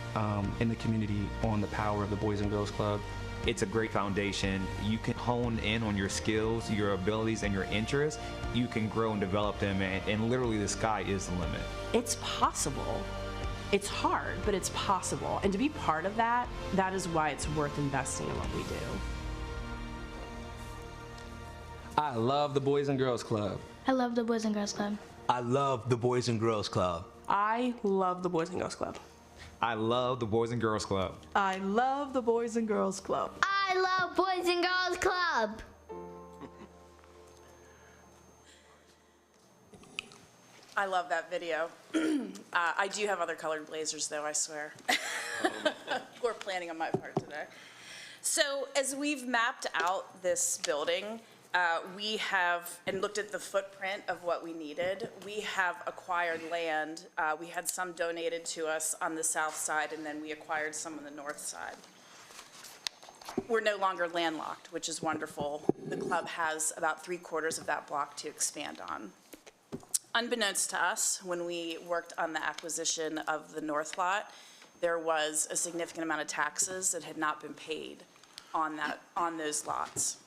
in the community on the power of the Boys and Girls Club. It's a great foundation. You can hone in on your skills, your abilities, and your interests. You can grow and develop them, and literally the sky is the limit. It's possible. It's hard, but it's possible. And to be part of that, that is why it's worth investing in what we do. I love the Boys and Girls Club. I love the Boys and Girls Club. I love the Boys and Girls Club. I love the Boys and Girls Club. I love the Boys and Girls Club. I love the Boys and Girls Club. I love Boys and Girls Club. I love that video. I do have other colored blazers, though, I swear. Poor planning on my part today. So as we've mapped out this building, we have, and looked at the footprint of what we needed, we have acquired land. We had some donated to us on the south side, and then we acquired some on the north side. We're no longer landlocked, which is wonderful. The club has about 3/4 of that block to expand on. Unbeknownst to us, when we worked on the acquisition of the north lot, there was a significant amount of taxes that had not been paid on those lots.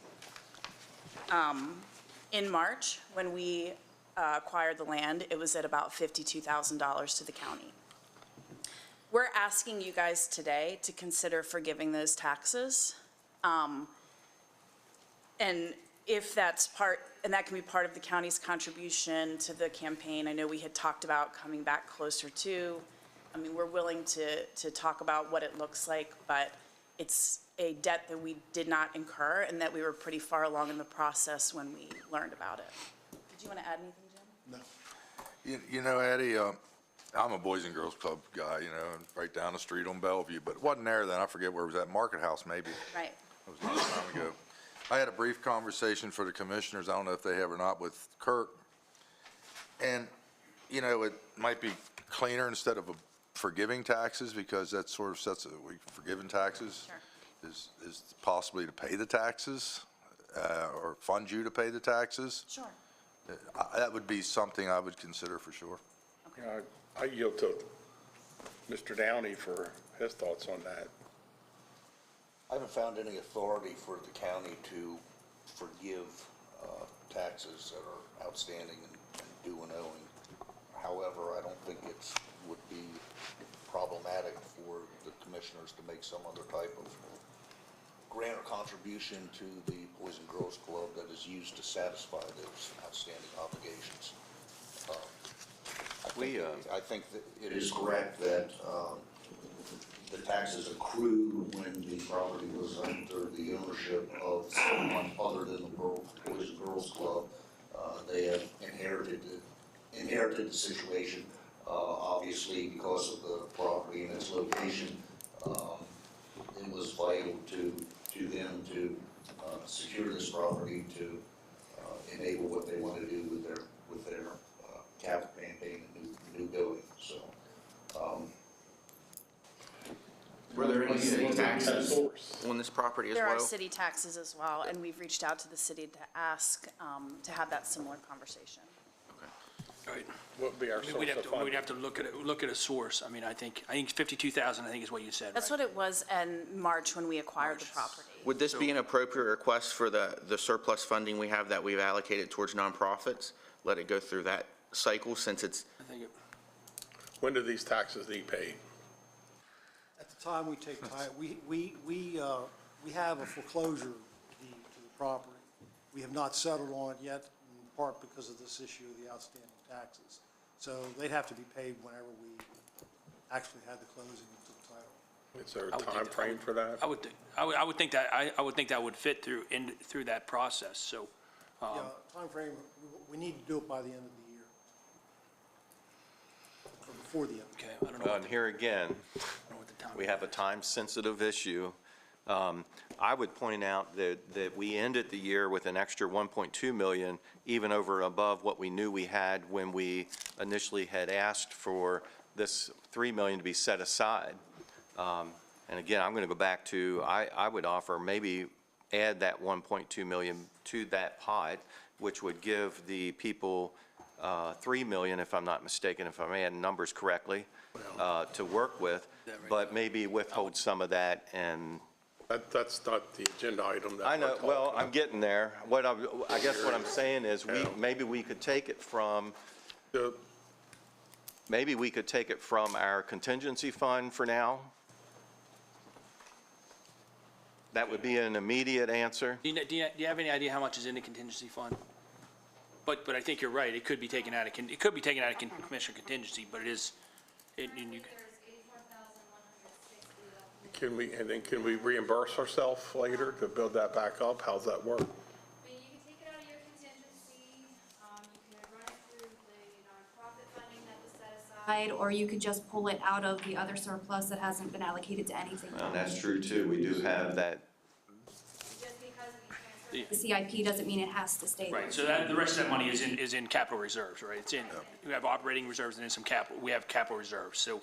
In March, when we acquired the land, it was at about $52,000 to the county. We're asking you guys today to consider forgiving those taxes. And if that's part, and that can be part of the county's contribution to the campaign. I know we had talked about coming back closer to. I mean, we're willing to talk about what it looks like, but it's a debt that we did not incur and that we were pretty far along in the process when we learned about it. Did you want to add anything, Jim? No. You know, Eddie, I'm a Boys and Girls Club guy, you know, right down the street on Bellevue, but it wasn't there then. I forget where it was at, Market House maybe. Right. It was a long time ago. I had a brief conversation for the commissioners, I don't know if they have or not, with Kirk. And, you know, it might be cleaner instead of forgiving taxes, because that sort of sets, forgiving taxes is possibly to pay the taxes, or fund you to pay the taxes. Sure. That would be something I would consider for sure. I yield to Mr. Downey for his thoughts on that. I haven't found any authority for the county to forgive taxes that are outstanding and due and owing. However, I don't think it would be problematic for the commissioners to make some other type of grant or contribution to the Boys and Girls Club that is used to satisfy those outstanding obligations. I think that it is correct that the taxes accrue when the property was under the ownership of someone other than the Boys and Girls Club. They have inherited the situation, obviously because of the property and its location. It was vital to them to secure this property to enable what they want to do with their capital campaign and new building. So. Were there any city taxes on this property as well? There are city taxes as well, and we've reached out to the city to ask to have that similar conversation. Right. What would be our source We'd of have funding? to look at a source. I mean, I think 52,000, I think is what you said, That's right? what it was in March when we acquired the property. Would this be an appropriate request for the surplus funding we have that we've allocated towards nonprofits? Let it go through that cycle since it's. I think When do these taxes need paid? At the time we take, we have a foreclosure deed to the property. We have not settled on it yet, in part because of this issue of the outstanding taxes. So they'd have to be paid whenever we actually had the closing of the title. Is there a time frame for that? I would think that would fit through that process, so. Yeah, timeframe, we need to do it by the end of the year. Or before the end. Okay, I don't know. And here again, we have a time-sensitive issue I would point out that we ended the year with an extra 1.2 million, even over and above what we knew we had when we initially had asked for this 3 million to be set aside. And again, I'm going to go back to, I would offer maybe add that 1.2 million to that pot, which would give the people 3 million, if I'm not mistaken, if I'm adding numbers correctly, to work with, but maybe withhold some of that and. That's not the agenda item that I know, we're talking well, about. I'm getting there. I guess what I'm saying is maybe we could take it from, maybe we could take it from our contingency fund for now. That would be an immediate answer. Do you have any idea how much is in the contingency fund? But I think you're right, it could be taken out of, commissioner contingency, but it is, Can we reimburse ourselves later to build that back up? How's that work? I mean, you can take it out of your contingency, you can run it through the nonprofit funding that was set aside, or you could just pull it out of the other surplus that hasn't been allocated to anything. Well, that's true too. We do have that. Just because we transferred the CIP doesn't mean it has to stay there. right, so that, the rest of that money is in capital reserves, right? It's in, we have operating reserves and then some capital, we have capital reserves, so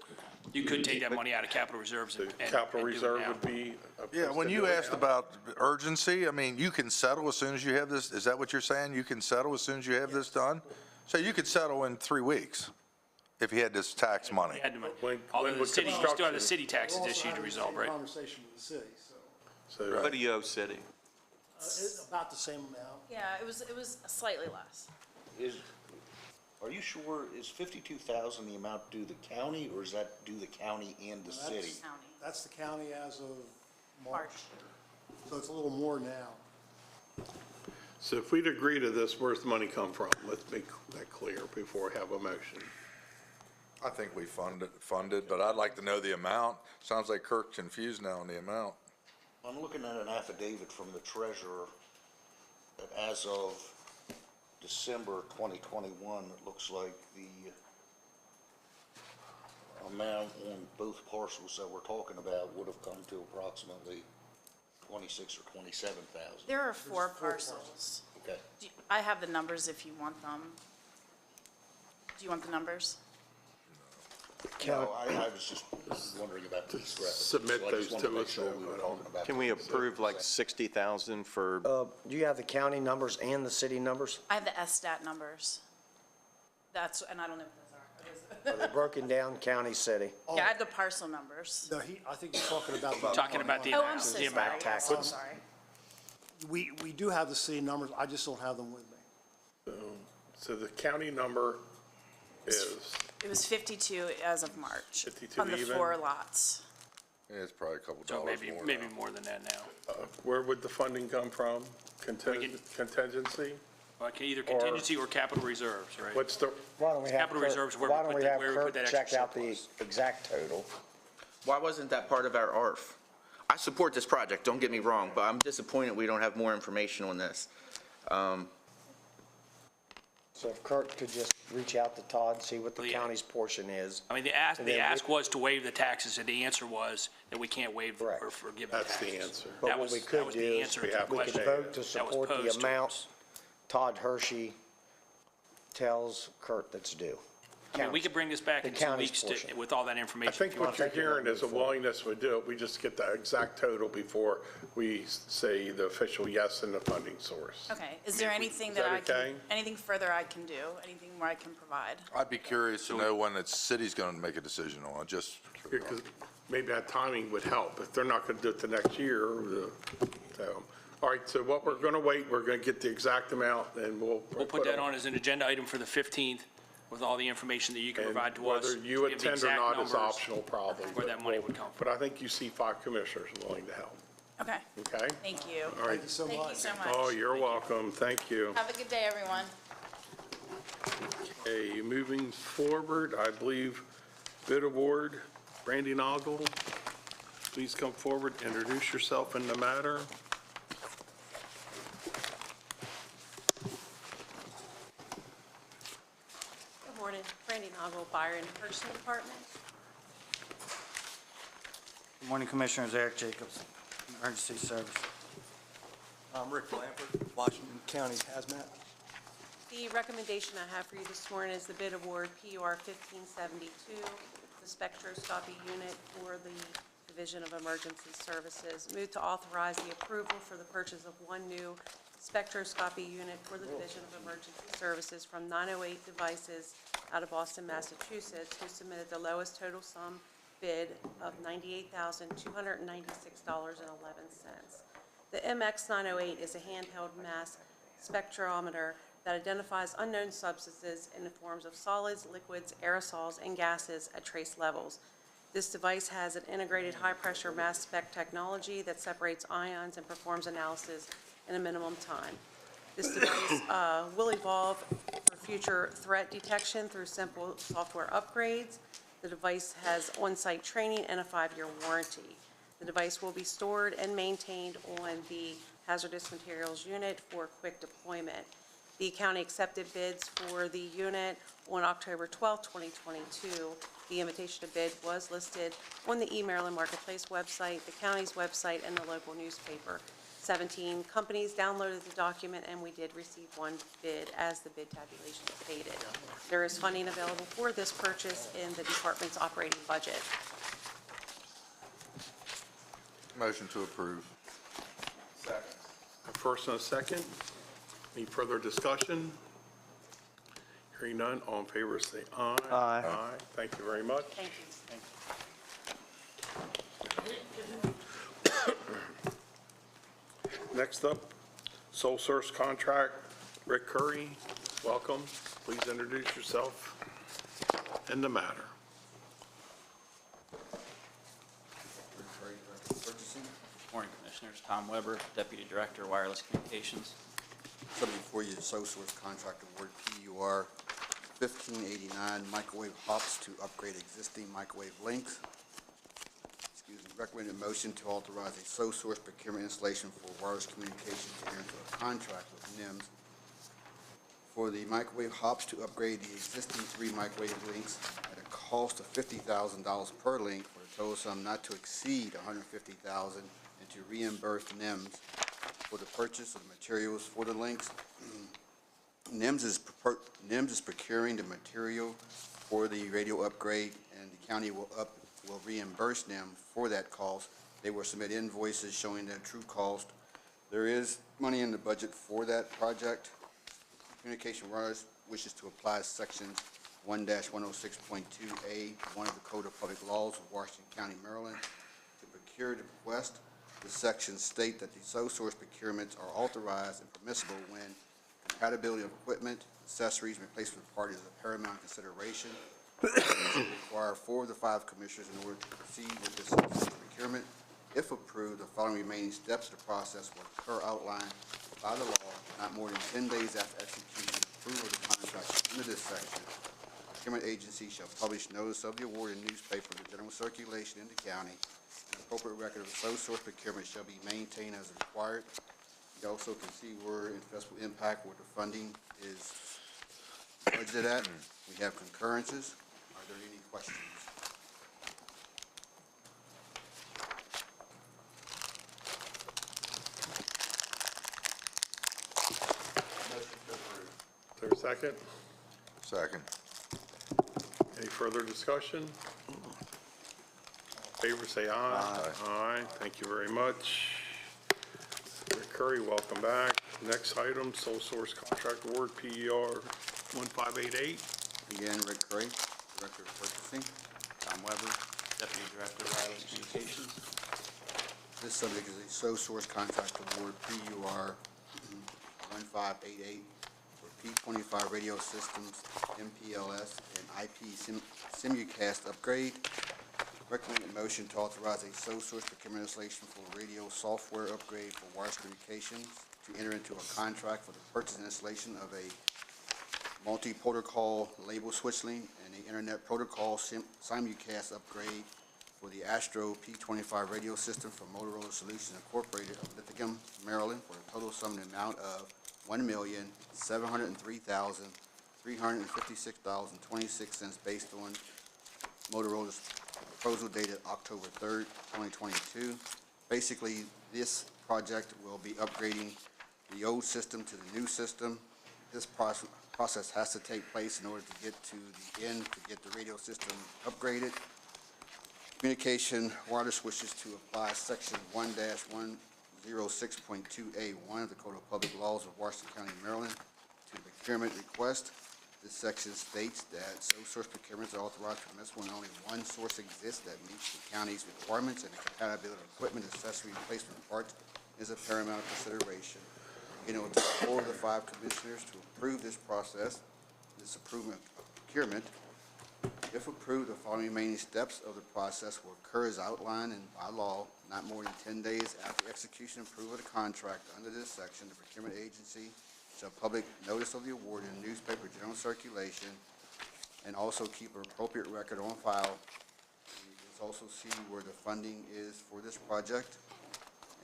you could take that money out of capital reserves and Capital do it reserve now. would be. Yeah, when you asked about urgency, I mean, you can settle as soon as you have this, is that what you're saying? You can settle as soon as you have this done? So you could settle in 3 weeks if you had this tax money? We had the money. When Although the would city, you still have the construction- city taxes issue to resolve, right? Conversation with the city, so What do you owe city? it's about the same amount. Yeah, it was slightly less. Are you sure, is 52,000 the amount due the county, or is that due the county and the city? That's the county as of March, March. so it's a little more now. So if we'd agree to this, where's the money come from? Let's make that clear before we have a motion. I think we funded, but I'd like to know the amount. Sounds like Kirk's confused now on the amount. I'm looking at an affidavit from the treasurer that as of December 2021, it looks like the amount on both parcels that we're talking about would have come to approximately 26 or 27,000. There are 4 parcels. Okay. I have the numbers if you want them. Do you want the numbers? No, I was just wondering about the discrepancy. Submit So I those just wanted to make us. sure we were talking about Can we approve like 60,000 for, Do you have the county numbers and the city numbers? I have the SSTAT numbers. That's, and I don't know what those are. Are they broken down, county, city? Yeah, I have the parcel numbers. No, I think you're talking about the. Talking about the Oh, amount. I'm so the sorry. amount. Yes, I'm sorry. We do have the city numbers, I just don't have them with me. So the county number is, It was 52 as of March. 52 on the even? 4 lots. Yeah, it's probably a couple So dollars maybe, more maybe now. more than that now. where would the funding come from? Contingency? Well, either contingency or capital reserves, right? What's the, Why don't we have Capital Kirk- reserves, where why we don't put we that- have where we put Kirk that check extra out the surplus. exact total? Why wasn't that part of our ARF? I support this project, don't get me wrong, but I'm disappointed we don't have more information on this. So if Kirk could just reach out to Todd, and see what the county's portion is. I mean, the And then ask was to waive the taxes, and the answer was that we can't waive or forgive the that's taxes. the answer. But That what was- we that could was do the is answer we to the could question vote to that was support the posed to amount us. Todd Hershey tells Kurt that's due. I mean, we could bring this back The in 2 county's weeks portion. with all that information. I think if you want. what you're hearing is a willingness to do it. We just get the exact total before we say the official yes and the funding source. Okay, is there anything Is that that I can, okay? anything further I can do? Anything more I can provide? I'd be curious to know when the city's going to make a decision on it, just. Because maybe that timing would help. If they're not going to do it the next year, so. All right, so what we're going to wait, we're going to get the exact amount and we'll. We'll put that on as an agenda item for the 15th with all the information that you can provide to us. Whether you to give the attend or exact not is numbers optional probably. Where that money would come from. But I think you see 5 commissioners willing to help, Okay, okay? thank you. All right. Thank you so much. Thank you so much. Oh, you're welcome. Thank you. Have a good day, everyone. Okay, moving forward, I believe bid award, Randy Noggle, please come forward, introduce yourself in the matter. Good morning, Brandy Noggle, Buyer and Purchasing Department. Good morning, Commissioners. Eric Jacobs. Emergency Services. I'm Rick Blanford, Washington County Hazmat. The recommendation I have for you this morning is the bid award PUR 1572, the spectroscopy unit for the Division of Emergency Services. Move to authorize the approval for the purchase of one new spectroscopy unit for the Division of Emergency Services from 908 Devices out of Boston, Massachusetts, who submitted the lowest total sum bid of $98,296.11. The MX908 is a handheld mass spectrometer that identifies unknown substances in the forms of solids, liquids, aerosols, and gases at trace levels. This device has an integrated high-pressure mass spec technology that separates ions and performs analysis in a minimum time. This device will evolve for future threat detection through simple software upgrades. The device has on-site training and a 5-year warranty. The device will be stored and maintained on the hazardous materials unit for quick deployment. The county accepted bids for the unit on October 12, 2022. The invitation to bid was listed on the eMaryland Marketplace website, the county's website, and the local newspaper. 17 companies downloaded the document, and we did receive one bid as the bid tabulation stated. There is funding available for this purchase in the department's operating budget. Motion to approve. Second. A first and a second. Any further discussion? Hearing none, all in favor say aye. Aye. Aye. Thank you very much. Thank you. Next up, sole source contract, Rick Curry, welcome. Please introduce yourself and the matter. Morning, Commissioners. Tom Weber, Deputy Director, Wireless Communications. Something before you, sole source contract award PUR 1589, microwave hops to upgrade existing microwave links. Recommended motion to authorize a sole source procurement installation for wireless communication to enter into a contract with NIMS for the microwave hops to upgrade the existing 3 microwave links at a cost of $50,000 per link for a total sum not to exceed $150,000, and to reimburse NIMS for the purchase of materials for the links. NIMS is procuring the material for the radio upgrade, and the county will reimburse them for that cost. They will submit invoices showing their true cost. There is money in the budget for that project. Communication Wireless wishes to apply sections 1-106.2A, one of the Code of Public Laws of Washington County, Maryland, to procure the request. The sections state that the sole source procurements are authorized and permissible when compatibility of equipment, accessories, and replacement parties is a paramount consideration. Require 4 of the 5 commissioners in order to proceed with this procurement. If approved, the following remaining steps of the process will occur outlined by the law not more than 10 days after execution and approval of the contract under this section. The procurement agency shall publish notice of the award in newspaper of the general circulation in the county. An appropriate record of the sole source procurement shall be maintained as required. You also can see where investment impact, where the funding is budgeted at. We have concurrences. Are there any questions? Motion to approve. Is there a second? Second. Any further discussion? All in favor say aye. Aye. Aye. Thank you very much. Rick Curry, welcome back. Next item, sole source contract award PUR 1588. Again, Rick Curry, Director of Purchasing. Tom Weber, Deputy Director, Wireless Communications. This subject is a sole source contract award PUR 1588 for P25 radio systems, MPLS, and IP Simulcast upgrade. Recommended motion to authorize a sole source procurement installation for radio software upgrade for wireless communications, to enter into a contract for the purchase and installation of a multi-protocol label switch link and the internet protocol simulcast upgrade for the Astro P25 radio system from Motorola Solutions Incorporated of Lithicum, Maryland, for a total sum in the amount of $1,703,356.26 based on Motorola's proposal dated October 3rd, 2022. Basically, this project will be upgrading the old system to the new system. This process has to take place in order to get to the end, to get the radio system upgraded. Communication Wireless wishes to apply Section 1-106.2A1 of the Code of Public Laws of Washington County, Maryland, to the procurement request. This section states that sole source procurements are authorized permissible when only one source exists that meets the county's requirements, and the compatibility of equipment, accessory, replacement parts is a paramount consideration. It will take 4 of the 5 commissioners to approve this process, this approval of procurement. If approved, the following remaining steps of the process will occur as outlined by law, not more than 10 days after execution and approval of the contract. Under this section, the procurement agency shall public notice of the award in newspaper general circulation and also keep an appropriate record on file. You can also see where the funding is for this project.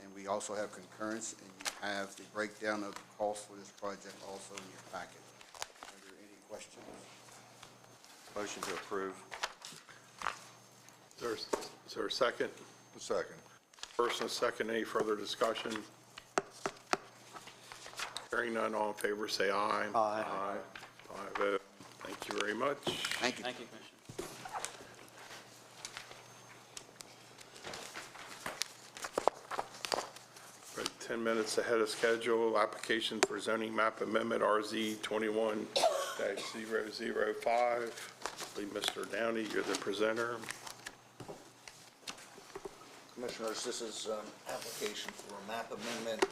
And we also have concurrence, and you have the breakdown of the cost for this project also in your packet. Are there any questions? Motion to approve. Is there a second? A second. First and a second, any further discussion? Hearing none, all in favor, say aye. Aye. Aye. 5-0. Thank you very much. Thank you. Thank you, Commissioner. We're 10 minutes ahead of schedule. Application for zoning map amendment, RZ 21-005. I believe Mr. Downey, you're the presenter. Commissioners, this is an application for a map amendment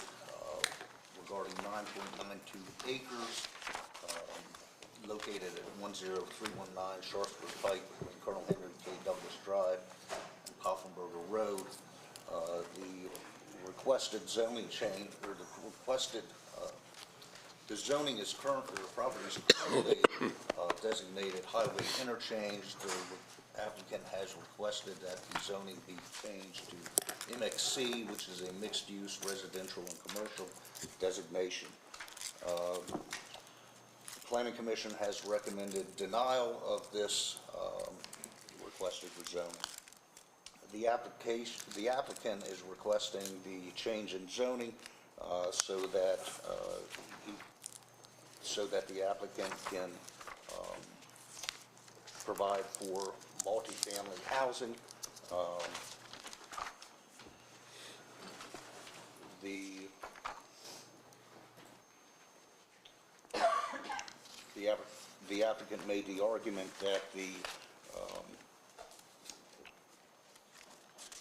regarding 9.92 acres located at 10319 Sharpsburg Pike between Colonel Henry K. Douglas Drive and Koffenberger Road. The requested zoning change, or the requested, the zoning is currently, the property is currently designated highway interchange. The applicant has requested that the zoning be changed to MXC, which is a mixed-use residential and commercial designation. The Planning Commission has recommended denial of this requested rezoning. The applicant is requesting the change in zoning so that the applicant can provide for multifamily housing. The applicant made the argument that the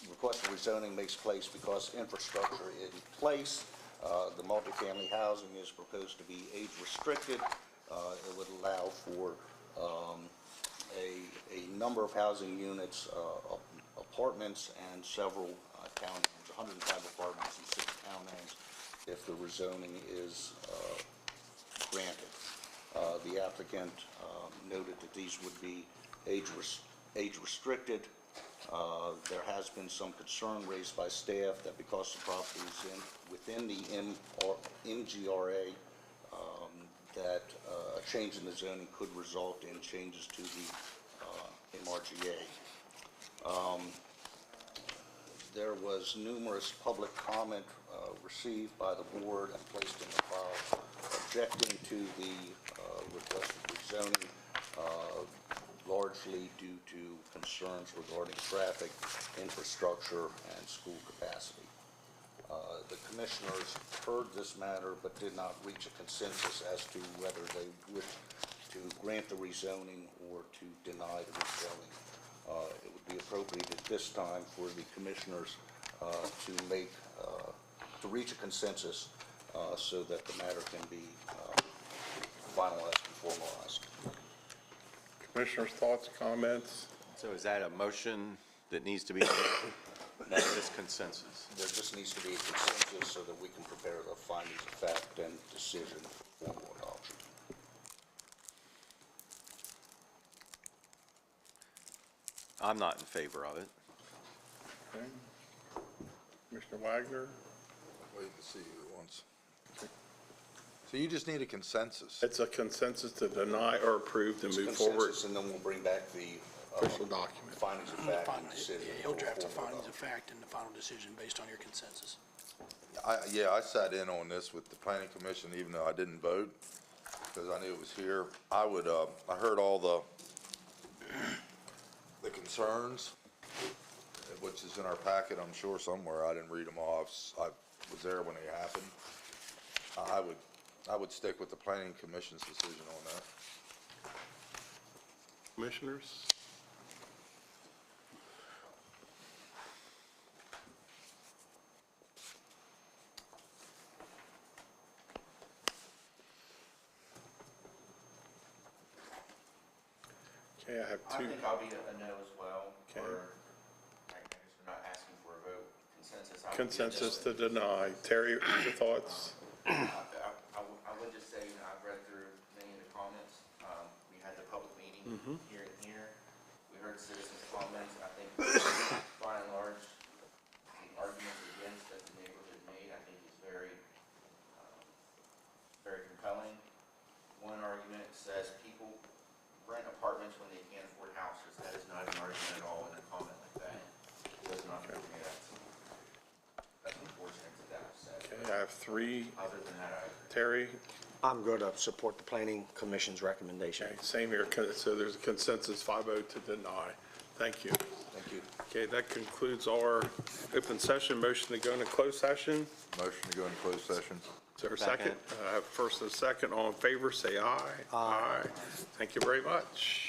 request for rezoning makes place because infrastructure is in place. The multifamily housing is proposed to be age restricted. It would allow for a number of housing units, apartments, and several townhomes, 105 apartments and 6 townhomes, if the rezoning is granted. The applicant noted that these would be age restricted. There has been some concern raised by staff that because the property is within the MGRA, that a change in the zoning could result in changes to the MRGA. There was numerous public comment received by the board and placed in the file objecting to the requested rezoning, largely due to concerns regarding traffic, infrastructure, and school capacity. The commissioners heard this matter but did not reach a consensus as to whether they wish to grant the rezoning or to deny the rezoning. It would be appropriate at this time for the commissioners to reach a consensus so that the matter can be finalized and formalized. Commissioners' thoughts, comments? So is that a motion that needs to be made? This consensus? There just needs to be a consensus so that we can prepare the findings of fact and decision for formal adoption. I'm not in favor of it. Okay. Commissioner Wagner? Wait to see who wants. So you just need a consensus? It's a consensus to deny or approve to move forward. And then we'll bring back the Official document. findings of fact and decision. He'll draft a findings of fact and the final decision based on your consensus. Yeah, I sat in on this with the planning commission, even though I didn't vote, because I knew it was here. I heard all the concerns, which is in our packet, I'm sure somewhere. I didn't read them off. I was there when they happened. I would stick with the planning commission's decision on that. Commissioners? Okay, I have I two. think I'll be a no as well. Okay. Or, I guess we're not asking for a vote. Consensus. I would be a Consensus no. to deny. Terry, your thoughts? I would just say, I've read through many of the comments. We had the public meeting here and here. We heard citizens' comments. I think by and large, the arguments against that the neighborhood made, I think is very compelling. One argument says people rent apartments when they can't afford houses. That is not an argument at all in a comment like that. It does not agree with that. That's unfortunate that was said. Okay, I have three. Other than that, Terry? I'm going to support the planning commission's recommendation. Okay, same here. So there's a consensus 5-0 to deny. Thank you. Thank you. Okay, that concludes our open session. Motion to go into closed session. Motion to go into closed session. Is there a second? First and second. All in favor, say aye. Aye. Thank you very much.